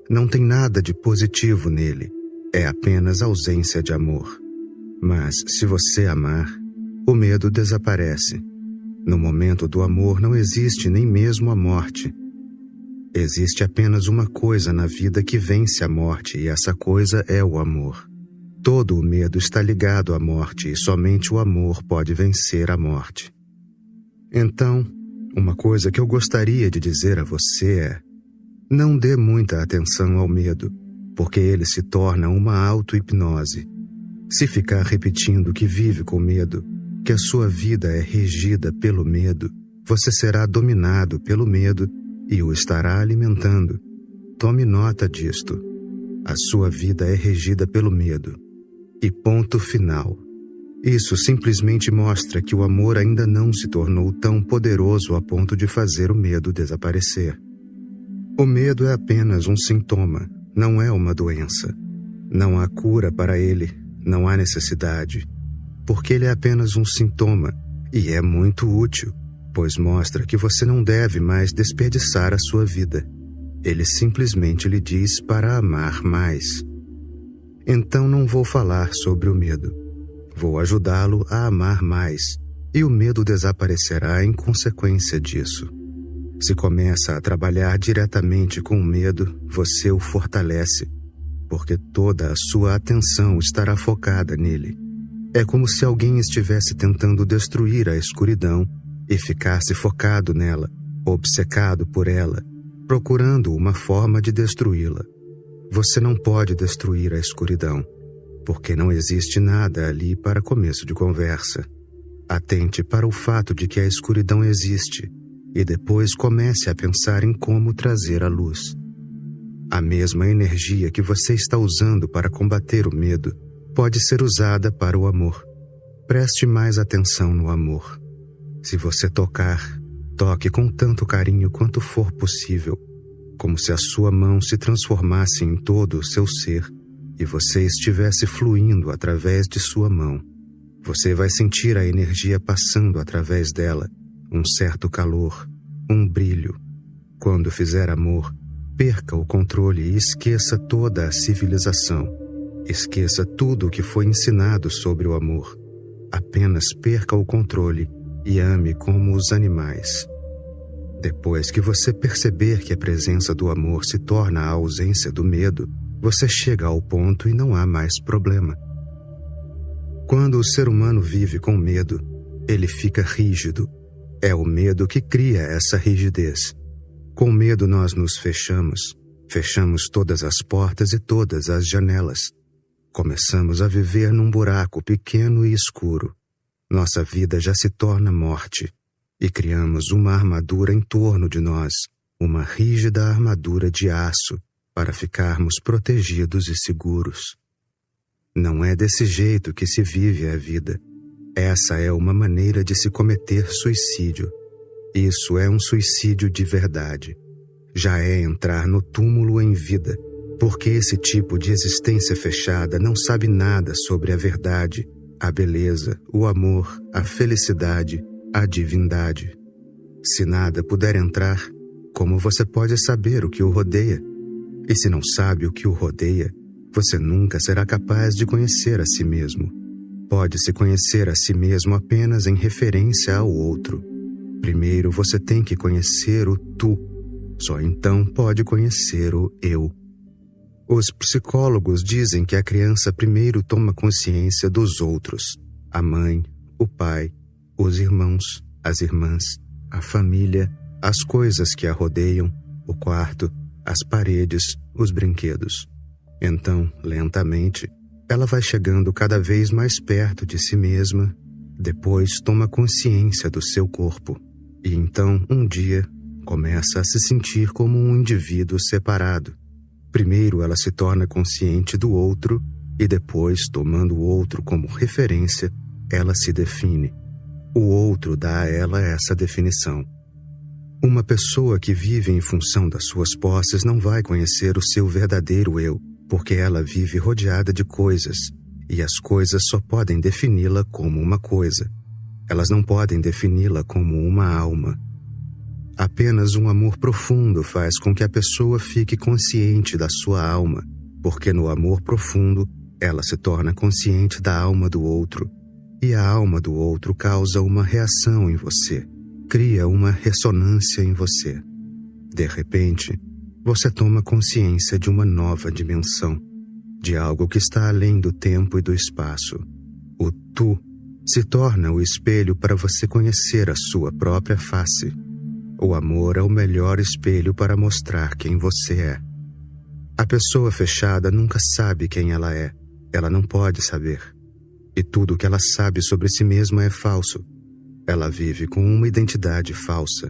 Não tem nada de positivo nele. É apenas ausência de amor. Mas, se você amar, o medo desaparece. No momento do amor não existe nem mesmo a morte. Existe apenas uma coisa na vida que vence a morte, e essa coisa é o amor. Todo o medo está ligado à morte, e somente o amor pode vencer a morte. Então, uma coisa que eu gostaria de dizer a você é: não dê muita atenção ao medo, porque ele se torna uma auto-hipnose. Se ficar repetindo que vive com medo, que a sua vida é regida pelo medo, você será dominado pelo medo e o estará alimentando. Tome nota disto. A sua vida é regida pelo medo. E ponto final. Isso simplesmente mostra que o amor ainda não se tornou tão poderoso a ponto de fazer o medo desaparecer. O medo é apenas um sintoma, não é uma doença. Não há cura para ele, não há necessidade, porque ele é apenas um sintoma e é muito útil, pois mostra que você não deve mais desperdiçar a sua vida. Ele simplesmente lhe diz para amar mais. Então não vou falar sobre o medo. Vou ajudá-lo a amar mais, e o medo desaparecerá em consequência disso. Se começa a trabalhar diretamente com o medo, você o fortalece, porque toda a sua atenção estará focada nele. É como se alguém estivesse tentando destruir a escuridão e ficasse focado nela, obcecado por ela, procurando uma forma de destruí-la. Você não pode destruir a escuridão, porque não existe nada ali para começo de conversa. Atente para o fato de que a escuridão existe e depois comece a pensar em como trazer a luz. A mesma energia que você está usando para combater o medo pode ser usada para o amor. Preste mais atenção no amor. Se você tocar, toque com tanto carinho quanto for possível, como se a sua mão se transformasse em todo o seu ser e você estivesse fluindo através de sua mão. Você vai sentir a energia passando através dela, um certo calor, um brilho. Quando fizer amor, perca o controle e esqueça toda a civilização. Esqueça tudo o que foi ensinado sobre o amor. Apenas perca o controle e ame como os animais. Depois que você perceber que a presença do amor se torna a ausência do medo, você chega ao ponto e não há mais problema. Quando o ser humano vive com medo, ele fica rígido. É o medo que cria essa rigidez. Com medo nós nos fechamos todas as portas e todas as janelas. Começamos a viver num buraco pequeno e escuro. Nossa vida já se torna morte. E criamos uma armadura em torno de nós, uma rígida armadura de aço, para ficarmos protegidos e seguros. Não é desse jeito que se vive a vida. Essa é uma maneira de se cometer suicídio. Isso é um suicídio de verdade. Já é entrar no túmulo em vida, porque esse tipo de existência fechada não sabe nada sobre a verdade, a beleza, o amor, a felicidade, a divindade. Se nada puder entrar, como você pode saber o que o rodeia? E se não sabe o que o rodeia, você nunca será capaz de conhecer a si mesmo. Pode-se conhecer a si mesmo apenas em referência ao outro. Primeiro você tem que conhecer o tu. Só então pode conhecer o eu. Os psicólogos dizem que a criança primeiro toma consciência dos outros. A mãe, o pai, os irmãos, as irmãs, a família, as coisas que a rodeiam, o quarto, as paredes, os brinquedos. Então, lentamente, ela vai chegando cada vez mais perto de si mesma, depois toma consciência do seu corpo, e então, um dia, começa a se sentir como um indivíduo separado. Primeiro ela se torna consciente do outro, e depois, tomando o outro como referência, ela se define. O outro dá a ela essa definição. Uma pessoa que vive em função das suas posses não vai conhecer o seu verdadeiro eu, porque ela vive rodeada de coisas, e as coisas só podem defini-la como uma coisa. Elas não podem defini-la como uma alma. Apenas um amor profundo faz com que a pessoa fique consciente da sua alma, porque no amor profundo, ela se torna consciente da alma do outro, e a alma do outro causa uma reação em você, cria uma ressonância em você. De repente, você toma consciência de uma nova dimensão, de algo que está além do tempo e do espaço. O tu se torna o espelho para você conhecer a sua própria face. O amor é o melhor espelho para mostrar quem você é. A pessoa fechada nunca sabe quem ela é. Ela não pode saber. E tudo que ela sabe sobre si mesma é falso. Ela vive com uma identidade falsa.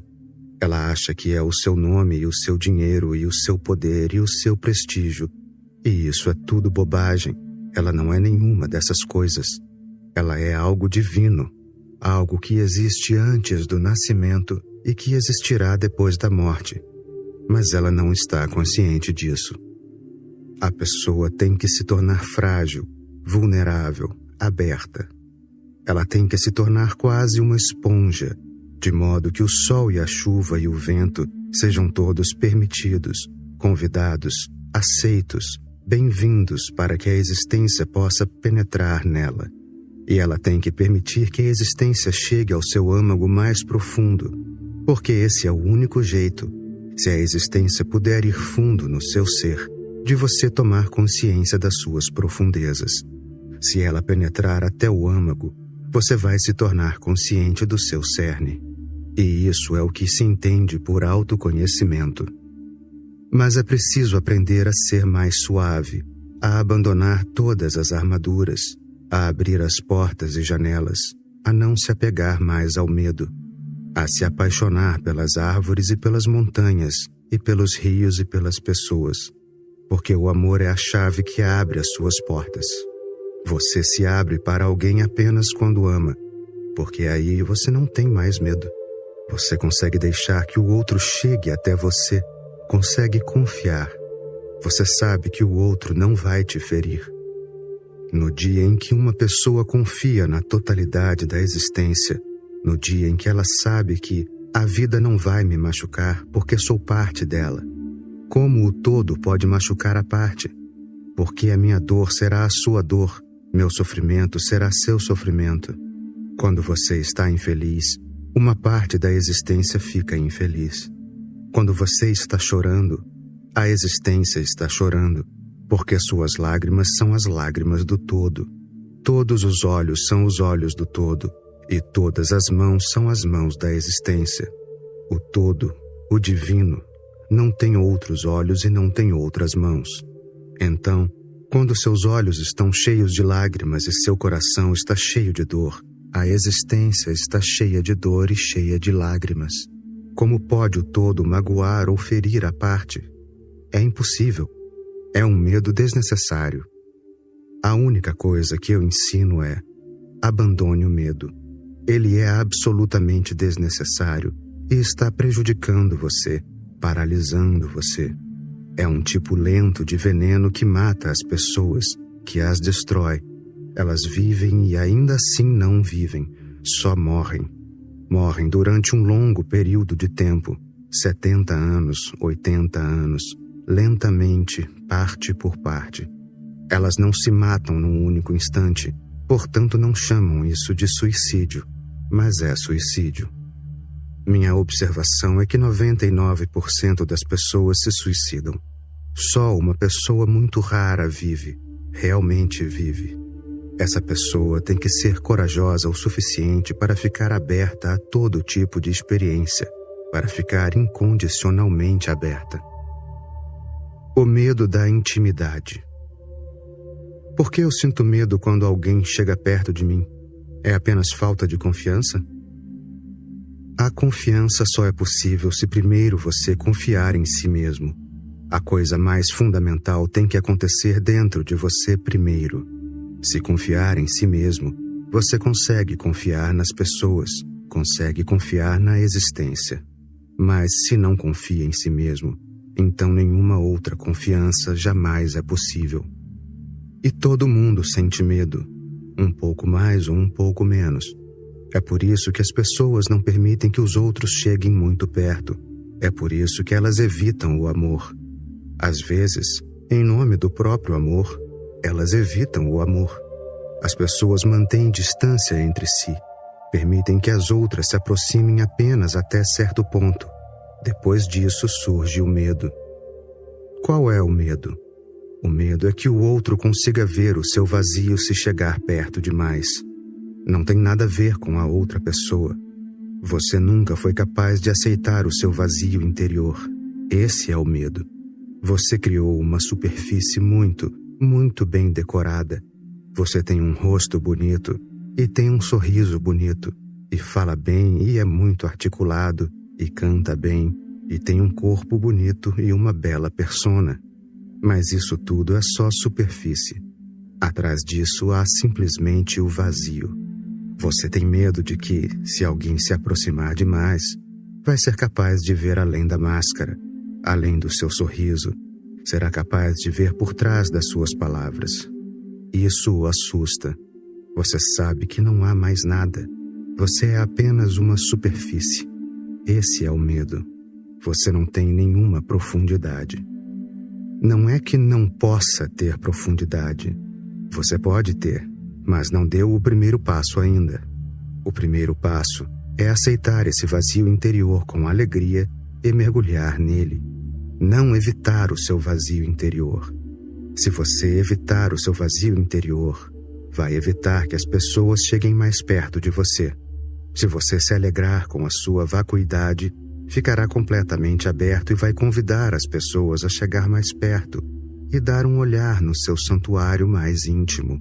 Ela acha que é o seu nome e o seu dinheiro e o seu poder e o seu prestígio. E isso é tudo bobagem. Ela não é nenhuma dessas coisas. Ela é algo divino, algo que existe antes do nascimento e que existirá depois da morte. Mas ela não está consciente disso. A pessoa tem que se tornar frágil, vulnerável, aberta. Ela tem que se tornar quase uma esponja, de modo que o sol e a chuva e o vento sejam todos permitidos, convidados, aceitos, bem-vindos para que a existência possa penetrar nela. E ela tem que permitir que a existência chegue ao seu âmago mais profundo, porque esse é o único jeito, se a existência puder ir fundo no seu ser, de você tomar consciência das suas profundezas. Se ela penetrar até o âmago, você vai se tornar consciente do seu cerne. E isso é o que se entende por autoconhecimento. Mas é preciso aprender a ser mais suave, a abandonar todas as armaduras, a abrir as portas e janelas, a não se apegar mais ao medo, a se apaixonar pelas árvores e pelas montanhas, e pelos rios e pelas pessoas, porque o amor é a chave que abre as suas portas. Você se abre para alguém apenas quando ama, porque aí você não tem mais medo. Você consegue deixar que o outro chegue até você, consegue confiar. Você sabe que o outro não vai te ferir. No dia em que uma pessoa confia na totalidade da existência, no dia em que ela sabe que a vida não vai me machucar porque sou parte dela, como o todo pode machucar a parte? Porque a minha dor será a sua dor, meu sofrimento será seu sofrimento. Quando você está infeliz, uma parte da existência fica infeliz. Quando você está chorando, a existência está chorando, porque suas lágrimas são as lágrimas do todo. Todos os olhos são os olhos do todo, e todas as mãos são as mãos da existência. O todo, o divino, não tem outros olhos e não tem outras mãos. Então, quando seus olhos estão cheios de lágrimas e seu coração está cheio de dor, a existência está cheia de dor e cheia de lágrimas. Como pode o todo magoar ou ferir a parte? É impossível. É um medo desnecessário. A única coisa que eu ensino é: abandone o medo. Ele é absolutamente desnecessário e está prejudicando você, paralisando você. É um tipo lento de veneno que mata as pessoas, que as destrói. Elas vivem e ainda assim não vivem, só morrem. Morrem durante um longo período de tempo, 70 anos, 80 anos, lentamente, parte por parte. Elas não se matam num único instante, portanto não chamam isso de suicídio, mas é suicídio. Minha observação é que 99% das pessoas se suicidam. Só uma pessoa muito rara vive, realmente vive. Essa pessoa tem que ser corajosa o suficiente para ficar aberta a todo tipo de experiência, para ficar incondicionalmente aberta. O medo da intimidade. Por que eu sinto medo quando alguém chega perto de mim? É apenas falta de confiança? A confiança só é possível se primeiro você confiar em si mesmo. A coisa mais fundamental tem que acontecer dentro de você primeiro. Se confiar em si mesmo, você consegue confiar nas pessoas, consegue confiar na existência. Mas se não confia em si mesmo, então nenhuma outra confiança jamais é possível. E todo mundo sente medo, um pouco mais ou um pouco menos. É por isso que as pessoas não permitem que os outros cheguem muito perto. É por isso que elas evitam o amor. Às vezes, em nome do próprio amor, elas evitam o amor. As pessoas mantêm distância entre si, permitem que as outras se aproximem apenas até certo ponto. Depois disso surge o medo. Qual é o medo? O medo é que o outro consiga ver o seu vazio se chegar perto demais. Não tem nada a ver com a outra pessoa. Você nunca foi capaz de aceitar o seu vazio interior. Esse é o medo. Você criou uma superfície muito bem decorada. Você tem um rosto bonito e tem um sorriso bonito e fala bem e é muito articulado e canta bem e tem um corpo bonito e uma bela persona. Mas isso tudo é só superfície. Atrás disso há simplesmente o vazio. Você tem medo de que, se alguém se aproximar demais, vai ser capaz de ver além da máscara, além do seu sorriso, será capaz de ver por trás das suas palavras. Isso o assusta. Você sabe que não há mais nada. Você é apenas uma superfície. Esse é o medo. Você não tem nenhuma profundidade. Não é que não possa ter profundidade. Você pode ter, mas não deu o primeiro passo ainda. O primeiro passo é aceitar esse vazio interior com alegria e mergulhar nele. Não evitar o seu vazio interior. Se você evitar o seu vazio interior, vai evitar que as pessoas cheguem mais perto de você. Se você se alegrar com a sua vacuidade, ficará completamente aberto e vai convidar as pessoas a chegar mais perto e dar um olhar no seu santuário mais íntimo.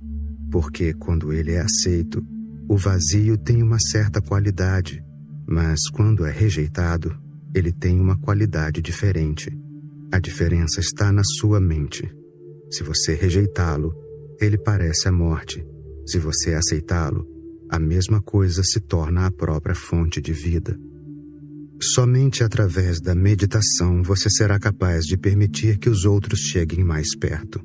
Porque quando ele é aceito, o vazio tem uma certa qualidade, mas quando é rejeitado, ele tem uma qualidade diferente. A diferença está na sua mente. Se você rejeitá-lo, ele parece a morte. Se você aceitá-lo, a mesma coisa se torna a própria fonte de vida. Somente através da meditação você será capaz de permitir que os outros cheguem mais perto.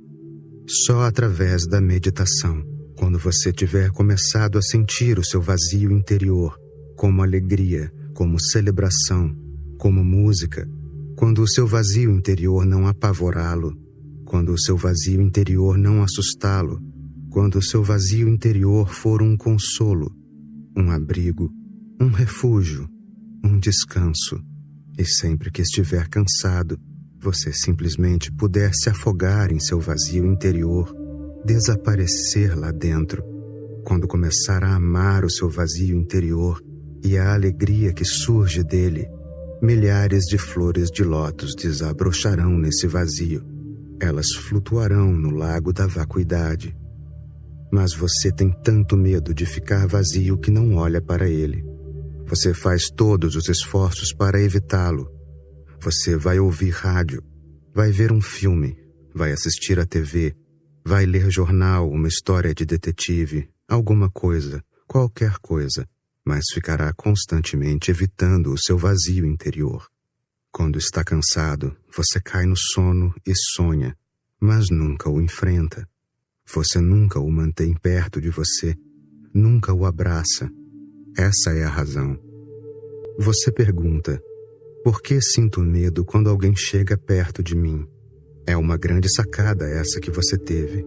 Só através da meditação, quando você tiver começado a sentir o seu vazio interior, como alegria, como celebração, como música, quando o seu vazio interior não apavorá-lo, quando o seu vazio interior não assustá-lo, quando o seu vazio interior for um consolo, um abrigo, um refúgio, um descanso, e sempre que estiver cansado, você simplesmente puder se afogar em seu vazio interior, desaparecer lá dentro, quando começar a amar o seu vazio interior e a alegria que surge dele, milhares de flores de lótus desabrocharão nesse vazio. Elas flutuarão no lago da vacuidade. Mas você tem tanto medo de ficar vazio que não olha para ele. Você faz todos os esforços para evitá-lo. Você vai ouvir rádio, vai ver um filme, vai assistir à TV, vai ler jornal, uma história de detetive, alguma coisa, qualquer coisa, mas ficará constantemente evitando o seu vazio interior. Quando está cansado, você cai no sono e sonha, mas nunca o enfrenta. Você nunca o mantém perto de você, nunca o abraça. Essa é a razão. Você pergunta, por que sinto medo quando alguém chega perto de mim? É uma grande sacada essa que você teve.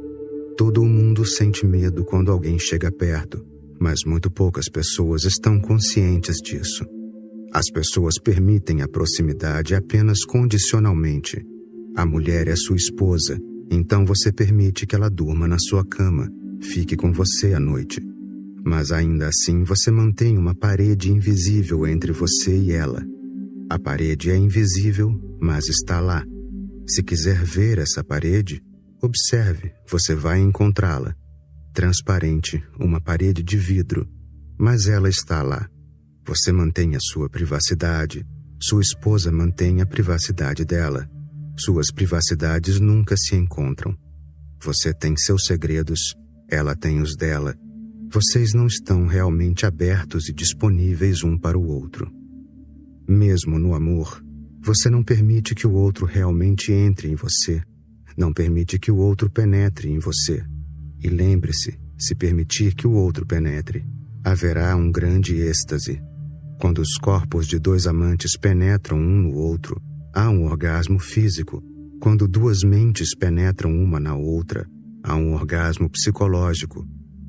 Todo mundo sente medo quando alguém chega perto, mas muito poucas pessoas estão conscientes disso. As pessoas permitem a proximidade apenas condicionalmente. A mulher é sua esposa, então você permite que ela durma na sua cama, fique com você à noite. Mas ainda assim você mantém uma parede invisível entre você e ela. A parede é invisível, mas está lá. Se quiser ver essa parede, observe, você vai encontrá-la. Transparente, uma parede de vidro, mas ela está lá. Você mantém a sua privacidade, sua esposa mantém a privacidade dela. Suas privacidades nunca se encontram. Você tem seus segredos, ela tem os dela. Vocês não estão realmente abertos e disponíveis um para o outro. Mesmo no amor, você não permite que o outro realmente entre em você. Não permite que o outro penetre em você. E lembre-se, se permitir que o outro penetre, haverá um grande êxtase. Quando os corpos de dois amantes penetram um no outro, há um orgasmo físico. Quando duas mentes penetram uma na outra, há um orgasmo psicológico.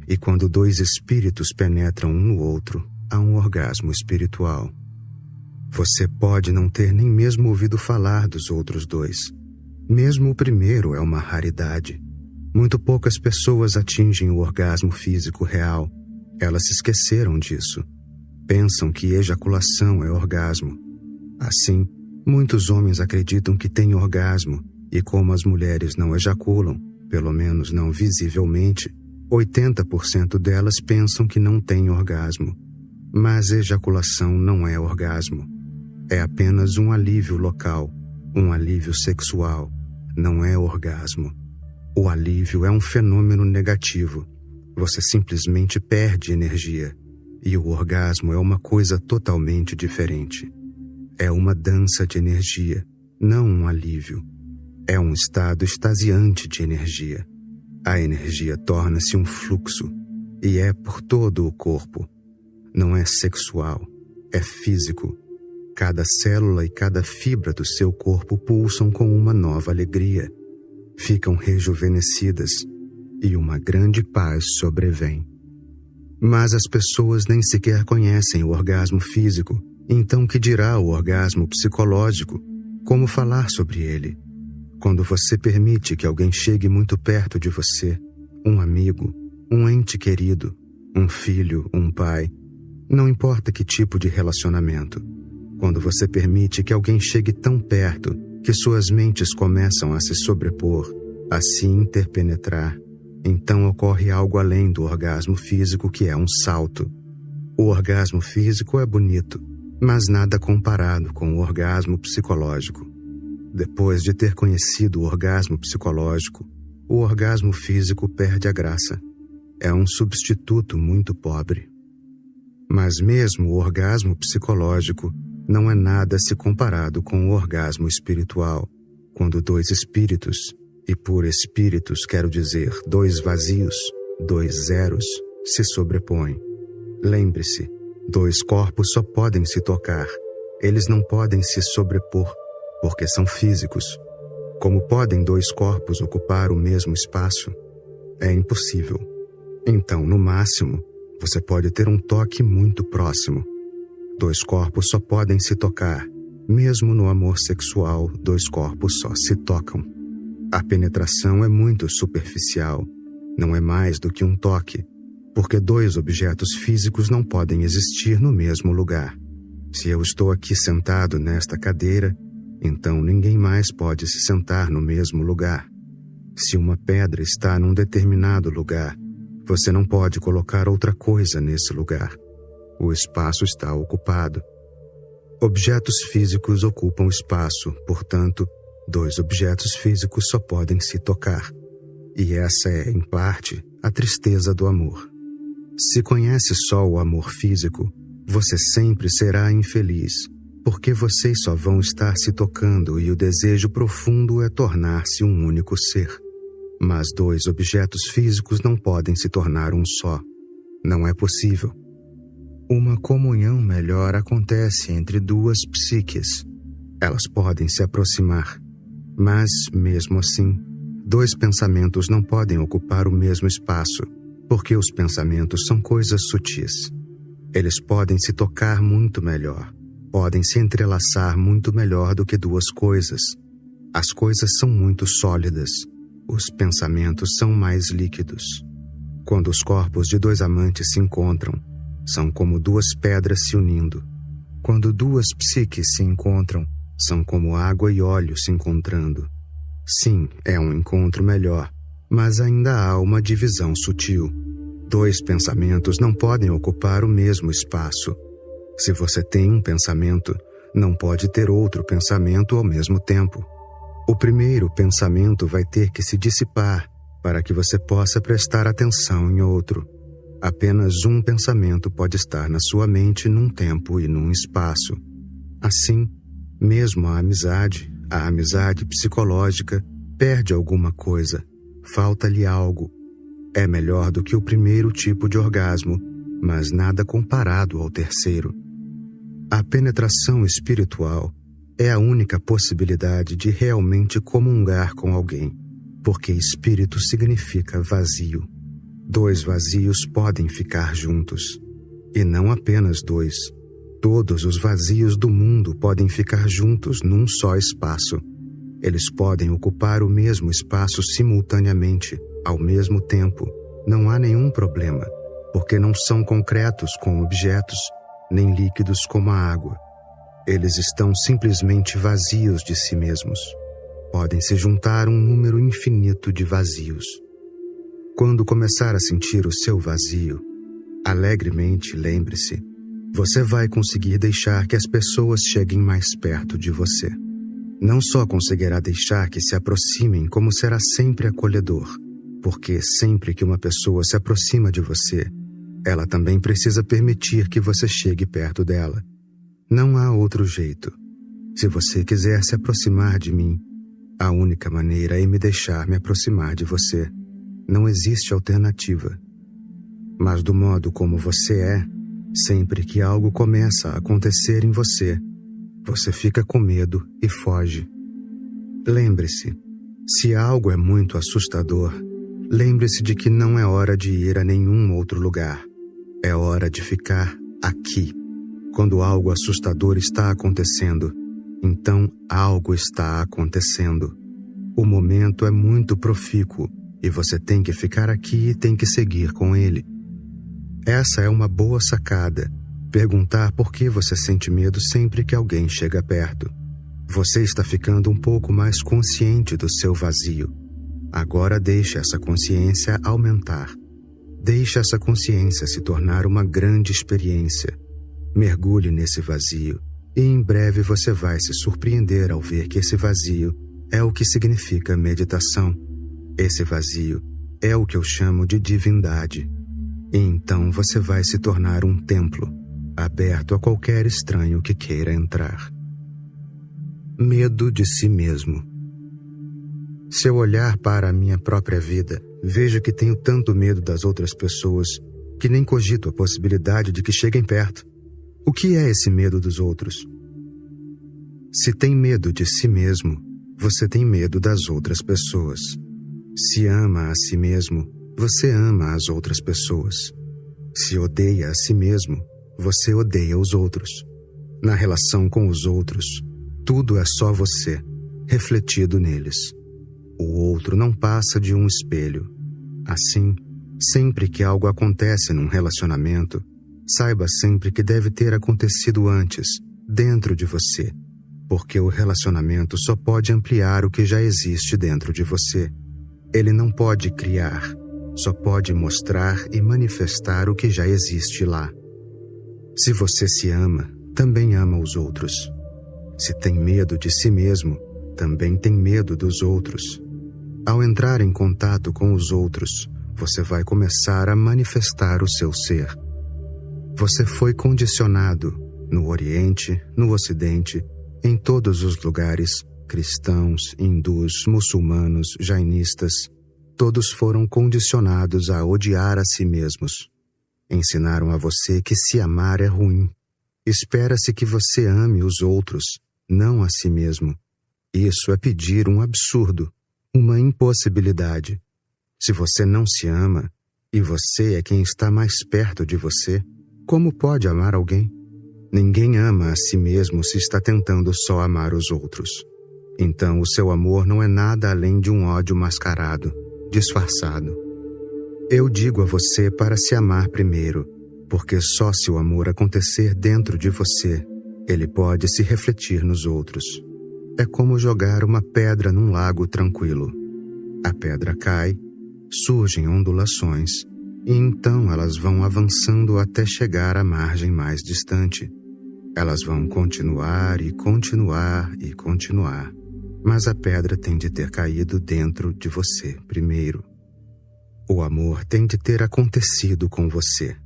E quando dois espíritos penetram um no outro, há um orgasmo espiritual. Você pode não ter nem mesmo ouvido falar dos outros dois. Mesmo o primeiro é uma raridade. Muito poucas pessoas atingem o orgasmo físico real. Elas se esqueceram disso. Pensam que ejaculação é orgasmo. Assim, muitos homens acreditam que têm orgasmo, e como as mulheres não ejaculam, pelo menos não visivelmente, 80% delas pensam que não têm orgasmo. Mas ejaculação não é orgasmo. É apenas um alívio local, um alívio sexual. Não é orgasmo. O alívio é um fenômeno negativo. Você simplesmente perde energia. E o orgasmo é uma coisa totalmente diferente. É uma dança de energia, não um alívio. É um estado extasiante de energia. A energia torna-se um fluxo e é por todo o corpo. Não é sexual, é físico. Cada célula e cada fibra do seu corpo pulsam com uma nova alegria. Ficam rejuvenescidas e uma grande paz sobrevém. Mas as pessoas nem sequer conhecem o orgasmo físico, então que dirá o orgasmo psicológico? Como falar sobre ele? Quando você permite que alguém chegue muito perto de você, um amigo, um ente querido, um filho, um pai, não importa que tipo de relacionamento, quando você permite que alguém chegue tão perto que suas mentes começam a se sobrepor, a se interpenetrar, então ocorre algo além do orgasmo físico, que é um salto. O orgasmo físico é bonito, mas nada comparado com o orgasmo psicológico. Depois de ter conhecido o orgasmo psicológico, o orgasmo físico perde a graça. É um substituto muito pobre. Mas mesmo o orgasmo psicológico não é nada se comparado com o orgasmo espiritual, quando dois espíritos, e por espíritos quero dizer dois vazios, dois zeros, se sobrepõem. Lembre-se, dois corpos só podem se tocar, eles não podem se sobrepor, porque são físicos. Como podem dois corpos ocupar o mesmo espaço? É impossível. Então, no máximo, você pode ter um toque muito próximo. Dois corpos só podem se tocar. Mesmo no amor sexual, dois corpos só se tocam. A penetração é muito superficial. Não é mais do que um toque, porque dois objetos físicos não podem existir no mesmo lugar. Se eu estou aqui sentado nesta cadeira, então ninguém mais pode se sentar no mesmo lugar. Se uma pedra está num determinado lugar, você não pode colocar outra coisa nesse lugar. O espaço está ocupado. Objetos físicos ocupam espaço, portanto, dois objetos físicos só podem se tocar. E essa é, em parte, a tristeza do amor. Se conhece só o amor físico, você sempre será infeliz, porque vocês só vão estar se tocando e o desejo profundo é tornar-se um único ser. Mas dois objetos físicos não podem se tornar um só. Não é possível. Uma comunhão melhor acontece entre duas psiques. Elas podem se aproximar, mas, mesmo assim, dois pensamentos não podem ocupar o mesmo espaço, porque os pensamentos são coisas sutis. Eles podem se tocar muito melhor, podem se entrelaçar muito melhor do que duas coisas. As coisas são muito sólidas, os pensamentos são mais líquidos. Quando os corpos de dois amantes se encontram, são como duas pedras se unindo. Quando duas psiques se encontram, são como água e óleo se encontrando. Sim, é um encontro melhor, mas ainda há uma divisão sutil. Dois pensamentos não podem ocupar o mesmo espaço. Se você tem um pensamento, não pode ter outro pensamento ao mesmo tempo. O primeiro pensamento vai ter que se dissipar para que você possa prestar atenção em outro. Apenas um pensamento pode estar na sua mente num tempo e num espaço. Assim, mesmo a amizade psicológica, perde alguma coisa, falta-lhe algo. É melhor do que o primeiro tipo de orgasmo, mas nada comparado ao terceiro. A penetração espiritual é a única possibilidade de realmente comungar com alguém, porque espírito significa vazio. Dois vazios podem ficar juntos, e não apenas dois. Todos os vazios do mundo podem ficar juntos num só espaço. Eles podem ocupar o mesmo espaço simultaneamente, ao mesmo tempo. Não há nenhum problema, porque não são concretos como objetos, nem líquidos como a água. Eles estão simplesmente vazios de si mesmos. Podem se juntar um número infinito de vazios. Quando começar a sentir o seu vazio, alegremente lembre-se, você vai conseguir deixar que as pessoas cheguem mais perto de você. Não só conseguirá deixar que se aproximem, como será sempre acolhedor, porque sempre que uma pessoa se aproxima de você, ela também precisa permitir que você chegue perto dela. Não há outro jeito. Se você quiser se aproximar de mim, a única maneira é me deixar me aproximar de você. Não existe alternativa. Mas do modo como você é, sempre que algo começa a acontecer em você, você fica com medo e foge. Lembre-se, se algo é muito assustador, lembre-se de que não é hora de ir a nenhum outro lugar. É hora de ficar aqui. Quando algo assustador está acontecendo, então algo está acontecendo. O momento é muito profícuo e você tem que ficar aqui e tem que seguir com ele. Essa é uma boa sacada. Perguntar por que você sente medo sempre que alguém chega perto. Você está ficando um pouco mais consciente do seu vazio. Agora deixe essa consciência aumentar. Deixe essa consciência se tornar uma grande experiência. Mergulhe nesse vazio e em breve você vai se surpreender ao ver que esse vazio é o que significa meditação. Esse vazio é o que eu chamo de divindade. E então você vai se tornar um templo, aberto a qualquer estranho que queira entrar. Medo de si mesmo. Se eu olhar para a minha própria vida, vejo que tenho tanto medo das outras pessoas que nem cogito a possibilidade de que cheguem perto. O que é esse medo dos outros? Se tem medo de si mesmo, você tem medo das outras pessoas. Se ama a si mesmo, você ama as outras pessoas. Se odeia a si mesmo, você odeia os outros. Na relação com os outros, tudo é só você, refletido neles. O outro não passa de um espelho. Assim, sempre que algo acontece num relacionamento, saiba sempre que deve ter acontecido antes, dentro de você, porque o relacionamento só pode ampliar o que já existe dentro de você. Ele não pode criar, só pode mostrar e manifestar o que já existe lá. Se você se ama, também ama os outros. Se tem medo de si mesmo, também tem medo dos outros. Ao entrar em contato com os outros, você vai começar a manifestar o seu ser. Você foi condicionado, no Oriente, no Ocidente, em todos os lugares, cristãos, hindus, muçulmanos, jainistas, todos foram condicionados a odiar a si mesmos. Ensinaram a você que se amar é ruim. Espera-se que você ame os outros, não a si mesmo. Isso é pedir um absurdo, uma impossibilidade. Se você não se ama, e você é quem está mais perto de você, como pode amar alguém? Ninguém ama a si mesmo se está tentando só amar os outros. Então o seu amor não é nada além de um ódio mascarado, disfarçado. Eu digo a você para se amar primeiro, porque só se o amor acontecer dentro de você, ele pode se refletir nos outros. É como jogar uma pedra num lago tranquilo. A pedra cai, surgem ondulações, e então elas vão avançando até chegar à margem mais distante. Elas vão continuar e continuar e continuar, mas a pedra tem de ter caído dentro de você primeiro. O amor tem de ter acontecido com você.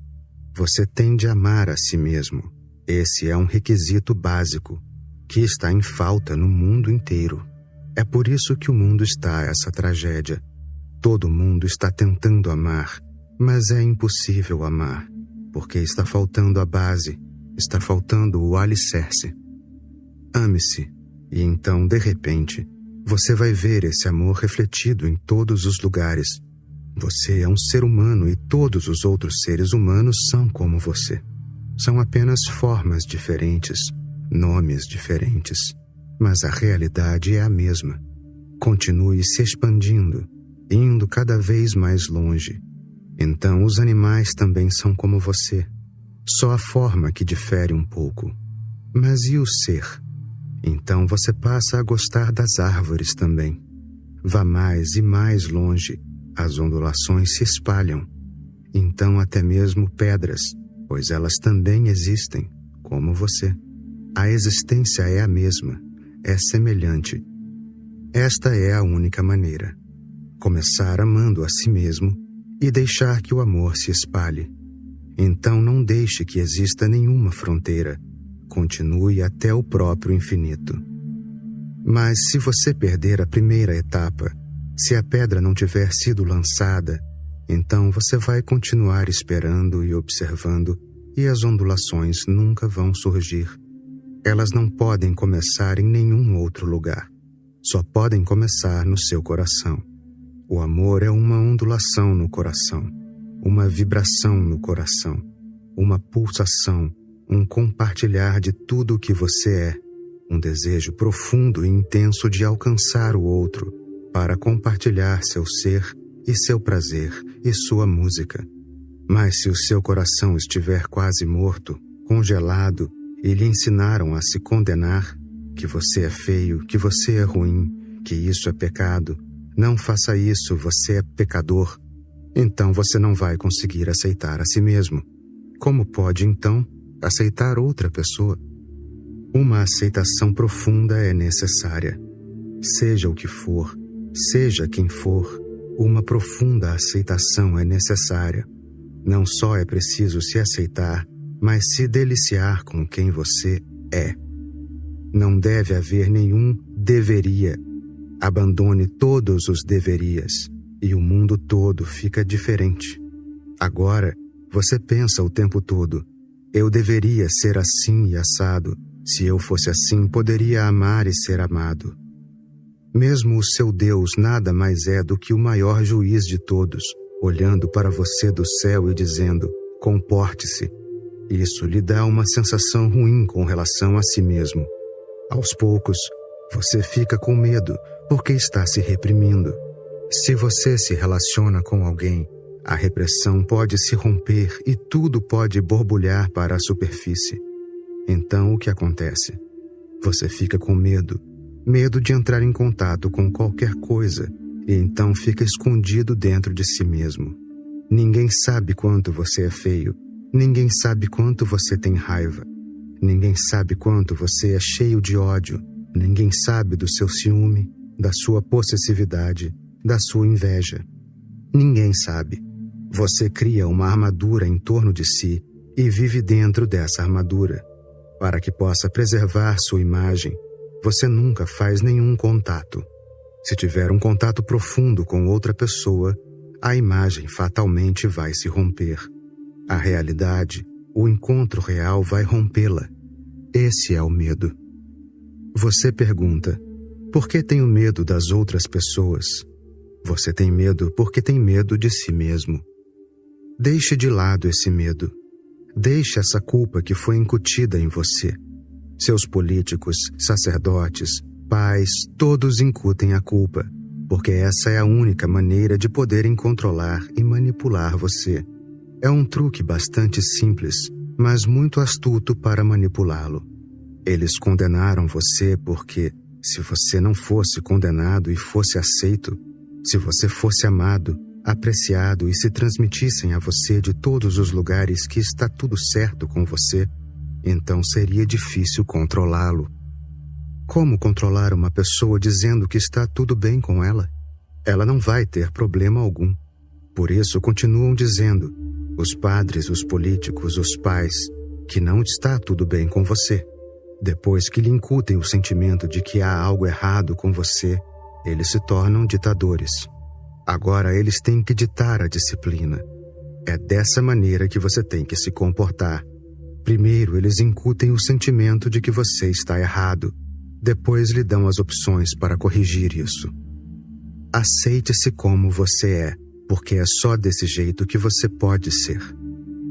Você tem de amar a si mesmo. Esse é um requisito básico, que está em falta no mundo inteiro. É por isso que o mundo está essa tragédia. Todo mundo está tentando amar, mas é impossível amar, porque está faltando a base, está faltando o alicerce. Ame-se, e então, de repente, você vai ver esse amor refletido em todos os lugares. Você é um ser humano e todos os outros seres humanos são como você. São apenas formas diferentes, nomes diferentes, mas a realidade é a mesma. Continue se expandindo, indo cada vez mais longe. Então os animais também são como você, só a forma que difere um pouco. Mas e o ser? Então você passa a gostar das árvores também. Vá mais e mais longe. As ondulações se espalham, então até mesmo pedras, pois elas também existem, como você. A existência é a mesma, é semelhante. Esta é a única maneira. Começar amando a si mesmo e deixar que o amor se espalhe. Então não deixe que exista nenhuma fronteira. Continue até o próprio infinito. Mas se você perder a primeira etapa, se a pedra não tiver sido lançada, então você vai continuar esperando e observando, e as ondulações nunca vão surgir. Elas não podem começar em nenhum outro lugar. Só podem começar no seu coração. O amor é uma ondulação no coração, uma vibração no coração, uma pulsação, um compartilhar de tudo o que você é, um desejo profundo e intenso de alcançar o outro, para compartilhar seu ser e seu prazer e sua música. Mas se o seu coração estiver quase morto, congelado, e lhe ensinaram a se condenar, que você é feio, que você é ruim, que isso é pecado, não faça isso, você é pecador, então você não vai conseguir aceitar a si mesmo. Como pode, então, aceitar outra pessoa? Uma aceitação profunda é necessária. Seja o que for, seja quem for, uma profunda aceitação é necessária. Não só é preciso se aceitar, mas se deliciar com quem você é. Não deve haver nenhum deveria. Abandone todos os deverias, e o mundo todo fica diferente. Agora, você pensa o tempo todo, eu deveria ser assim e assado. Se eu fosse assim, poderia amar e ser amado. Mesmo o seu Deus nada mais é do que o maior juiz de todos, olhando para você do céu e dizendo, comporte-se. Isso lhe dá uma sensação ruim com relação a si mesmo. Aos poucos, você fica com medo porque está se reprimindo. Se você se relaciona com alguém, a repressão pode se romper e tudo pode borbulhar para a superfície. Então o que acontece? Você fica com medo de entrar em contato com qualquer coisa, e então fica escondido dentro de si mesmo. Ninguém sabe quanto você é feio, ninguém sabe quanto você tem raiva, ninguém sabe quanto você é cheio de ódio, ninguém sabe do seu ciúme, da sua possessividade, da sua inveja. Ninguém sabe. Você cria uma armadura em torno de si e vive dentro dessa armadura. Para que possa preservar sua imagem, você nunca faz nenhum contato. Se tiver um contato profundo com outra pessoa, a imagem fatalmente vai se romper. A realidade, o encontro real vai rompê-la. Esse é o medo. Você pergunta, por que tenho medo das outras pessoas? Você tem medo porque tem medo de si mesmo. Deixe de lado esse medo. Deixe essa culpa que foi incutida em você. Seus políticos, sacerdotes, pais, todos incutem a culpa, porque essa é a única maneira de poderem controlar e manipular você. É um truque bastante simples, mas muito astuto para manipulá-lo. Eles condenaram você porque, se você não fosse condenado e fosse aceito, se você fosse amado, apreciado e se transmitissem a você de todos os lugares que está tudo certo com você, então seria difícil controlá-lo. Como controlar uma pessoa dizendo que está tudo bem com ela? Ela não vai ter problema algum. Por isso continuam dizendo, os padres, os políticos, os pais, que não está tudo bem com você. Depois que lhe incutem o sentimento de que há algo errado com você, eles se tornam ditadores. Agora eles têm que ditar a disciplina. É dessa maneira que você tem que se comportar. Primeiro eles incutem o sentimento de que você está errado. Depois lhe dão as opções para corrigir isso. Aceite-se como você é, porque é só desse jeito que você pode ser.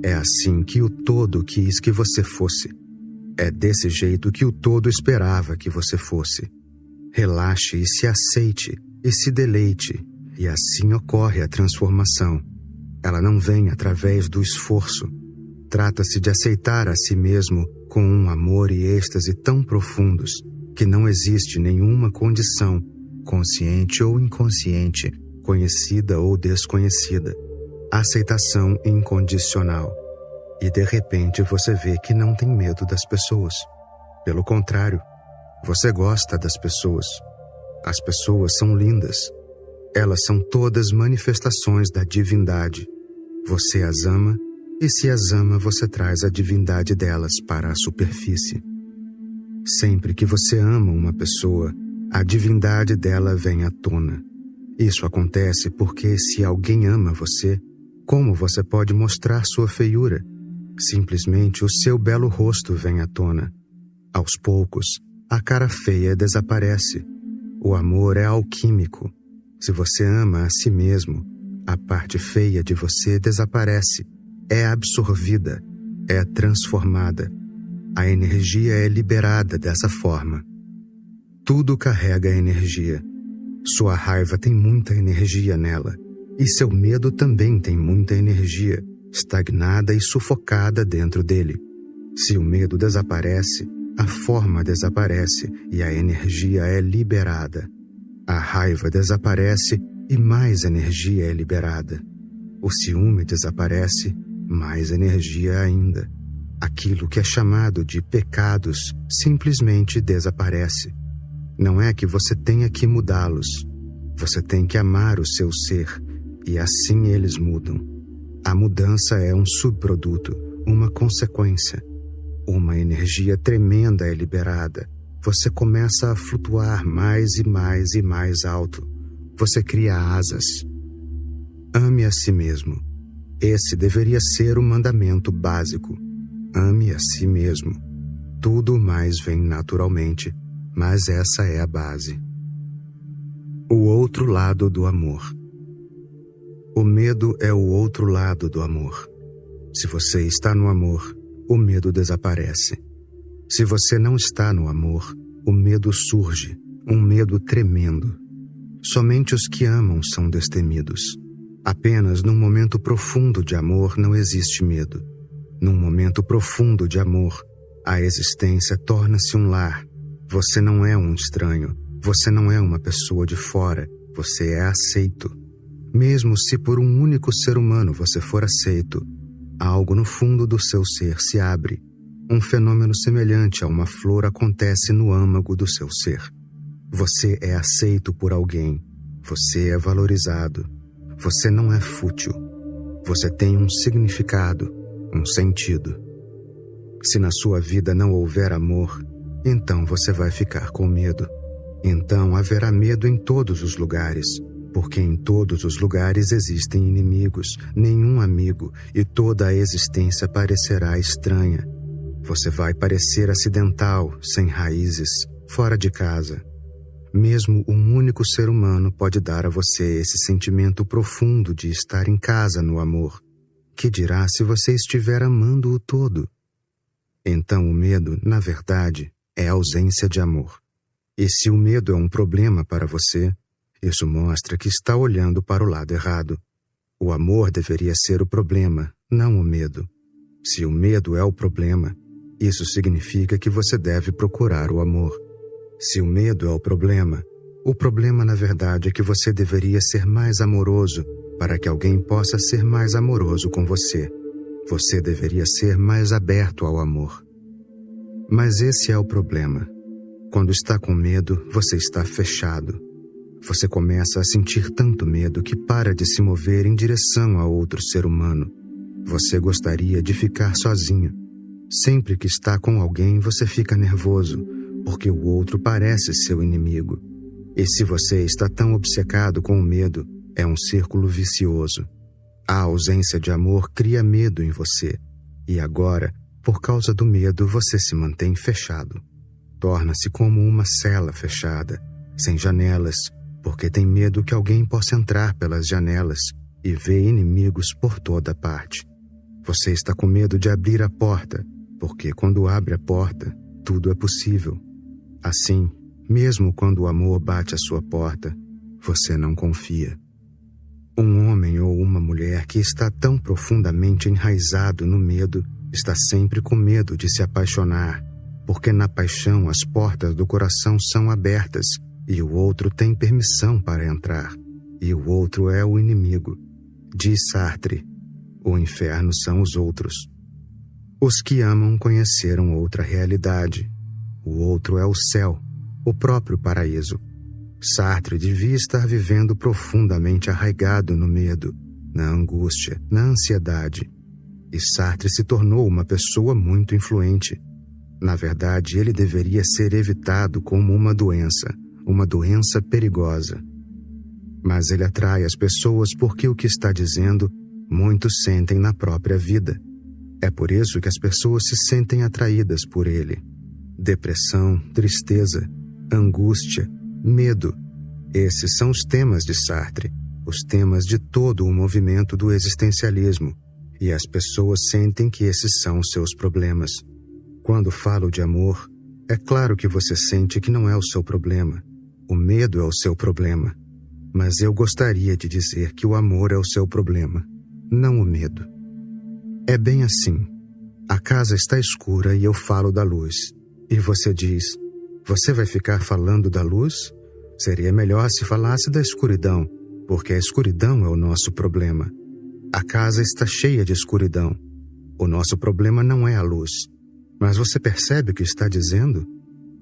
É assim que o todo quis que você fosse. É desse jeito que o todo esperava que você fosse. Relaxe e se aceite e se deleite, e assim ocorre a transformação. Ela não vem através do esforço. Trata-se de aceitar a si mesmo com um amor e êxtase tão profundos que não existe nenhuma condição, consciente ou inconsciente, conhecida ou desconhecida. Aceitação incondicional. E de repente você vê que não tem medo das pessoas. Pelo contrário, você gosta das pessoas. As pessoas são lindas. Elas são todas manifestações da divindade. Você as ama, e se as ama, você traz a divindade delas para a superfície. Sempre que você ama uma pessoa, a divindade dela vem à tona. Isso acontece porque se alguém ama você, como você pode mostrar sua feiura? Simplesmente o seu belo rosto vem à tona. Aos poucos, a cara feia desaparece. O amor é alquímico. Se você ama a si mesmo, a parte feia de você desaparece, é absorvida, é transformada. A energia é liberada dessa forma. Tudo carrega energia. Sua raiva tem muita energia nela, e seu medo também tem muita energia, estagnada e sufocada dentro dele. Se o medo desaparece, a forma desaparece e a energia é liberada. A raiva desaparece e mais energia é liberada. O ciúme desaparece, mais energia ainda. Aquilo que é chamado de pecados simplesmente desaparece. Não é que você tenha que mudá-los. Você tem que amar o seu ser, e assim eles mudam. A mudança é um subproduto, uma consequência. Uma energia tremenda é liberada. Você começa a flutuar mais e mais e mais alto. Você cria asas. Ame a si mesmo. Esse deveria ser o mandamento básico. Ame a si mesmo. Tudo mais vem naturalmente, mas essa é a base. O outro lado do amor. O medo é o outro lado do amor. Se você está no amor, o medo desaparece. Se você não está no amor, o medo surge, um medo tremendo. Somente os que amam são destemidos. Apenas num momento profundo de amor não existe medo. Num momento profundo de amor, a existência torna-se um lar. Você não é um estranho. Você não é uma pessoa de fora. Você é aceito. Mesmo se por um único ser humano você for aceito, algo no fundo do seu ser se abre. Um fenômeno semelhante a uma flor acontece no âmago do seu ser. Você é aceito por alguém. Você é valorizado. Você não é fútil. Você tem um significado, um sentido. Se na sua vida não houver amor, então você vai ficar com medo. Então haverá medo em todos os lugares, porque em todos os lugares existem inimigos, nenhum amigo, e toda a existência parecerá estranha. Você vai parecer acidental, sem raízes, fora de casa. Mesmo um único ser humano pode dar a você esse sentimento profundo de estar em casa no amor. Que dirá se você estiver amando o todo? Então o medo, na verdade, é ausência de amor. E se o medo é um problema para você, Isso mostra que está olhando para o lado errado. O amor deveria ser o problema, não o medo. Se o medo é o problema, isso significa que você deve procurar o amor. Se o medo é o problema na verdade é que você deveria ser mais amoroso para que alguém possa ser mais amoroso com você. Você deveria ser mais aberto ao amor. Mas esse é o problema. Quando está com medo, você está fechado. Você começa a sentir tanto medo que para de se mover em direção a outro ser humano. Você gostaria de ficar sozinho. Sempre que está com alguém, você fica nervoso, porque o outro parece seu inimigo. E se você está tão obcecado com o medo, é um círculo vicioso. A ausência de amor cria medo em você. E agora, por causa do medo, você se mantém fechado. Torna-se como uma cela fechada, sem janelas, porque tem medo que alguém possa entrar pelas janelas e vê inimigos por toda parte. Você está com medo de abrir a porta, porque quando abre a porta, tudo é possível. Assim, mesmo quando o amor bate à sua porta, você não confia. Um homem ou uma mulher que está tão profundamente enraizado no medo está sempre com medo de se apaixonar, porque na paixão as portas do coração são abertas e o outro tem permissão para entrar, e o outro é o inimigo. Diz Sartre, o inferno são os outros. Os que amam conheceram outra realidade. O outro é o céu, o próprio paraíso. Sartre devia estar vivendo profundamente arraigado no medo, na angústia, na ansiedade. E Sartre se tornou uma pessoa muito influente. Na verdade, ele deveria ser evitado como uma doença perigosa. Mas ele atrai as pessoas porque o que está dizendo, muitos sentem na própria vida. É por isso que as pessoas se sentem atraídas por ele. Depressão, tristeza, angústia, medo. Esses são os temas de Sartre, os temas de todo o movimento do existencialismo, e as pessoas sentem que esses são os seus problemas. Quando falo de amor, é claro que você sente que não é o seu problema. O medo é o seu problema. Mas eu gostaria de dizer que o amor é o seu problema, não o medo. É bem assim. A casa está escura e eu falo da luz. E você diz, você vai ficar falando da luz? Seria melhor se falasse da escuridão, porque a escuridão é o nosso problema. A casa está cheia de escuridão. O nosso problema não é a luz. Mas você percebe o que está dizendo?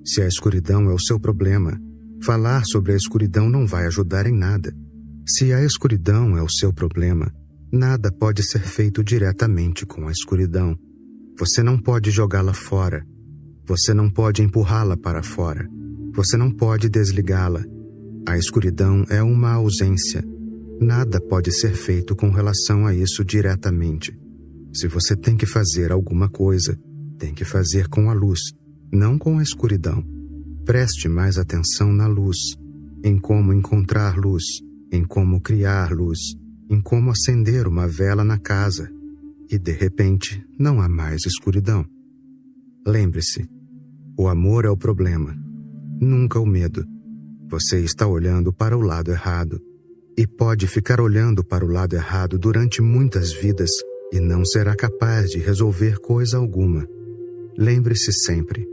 Se a escuridão é o seu problema, falar sobre a escuridão não vai ajudar em nada. Se a escuridão é o seu problema, nada pode ser feito diretamente com a escuridão. Você não pode jogá-la fora. Você não pode empurrá-la para fora. Você não pode desligá-la. A escuridão é uma ausência. Nada pode ser feito com relação a isso diretamente. Se você tem que fazer alguma coisa, tem que fazer com a luz, não com a escuridão. Preste mais atenção na luz, em como encontrar luz, em como criar luz, em como acender uma vela na casa. E de repente, não há mais escuridão. Lembre-se, o amor é o problema, nunca o medo. Você está olhando para o lado errado. E pode ficar olhando para o lado errado durante muitas vidas e não será capaz de resolver coisa alguma. Lembre-se sempre,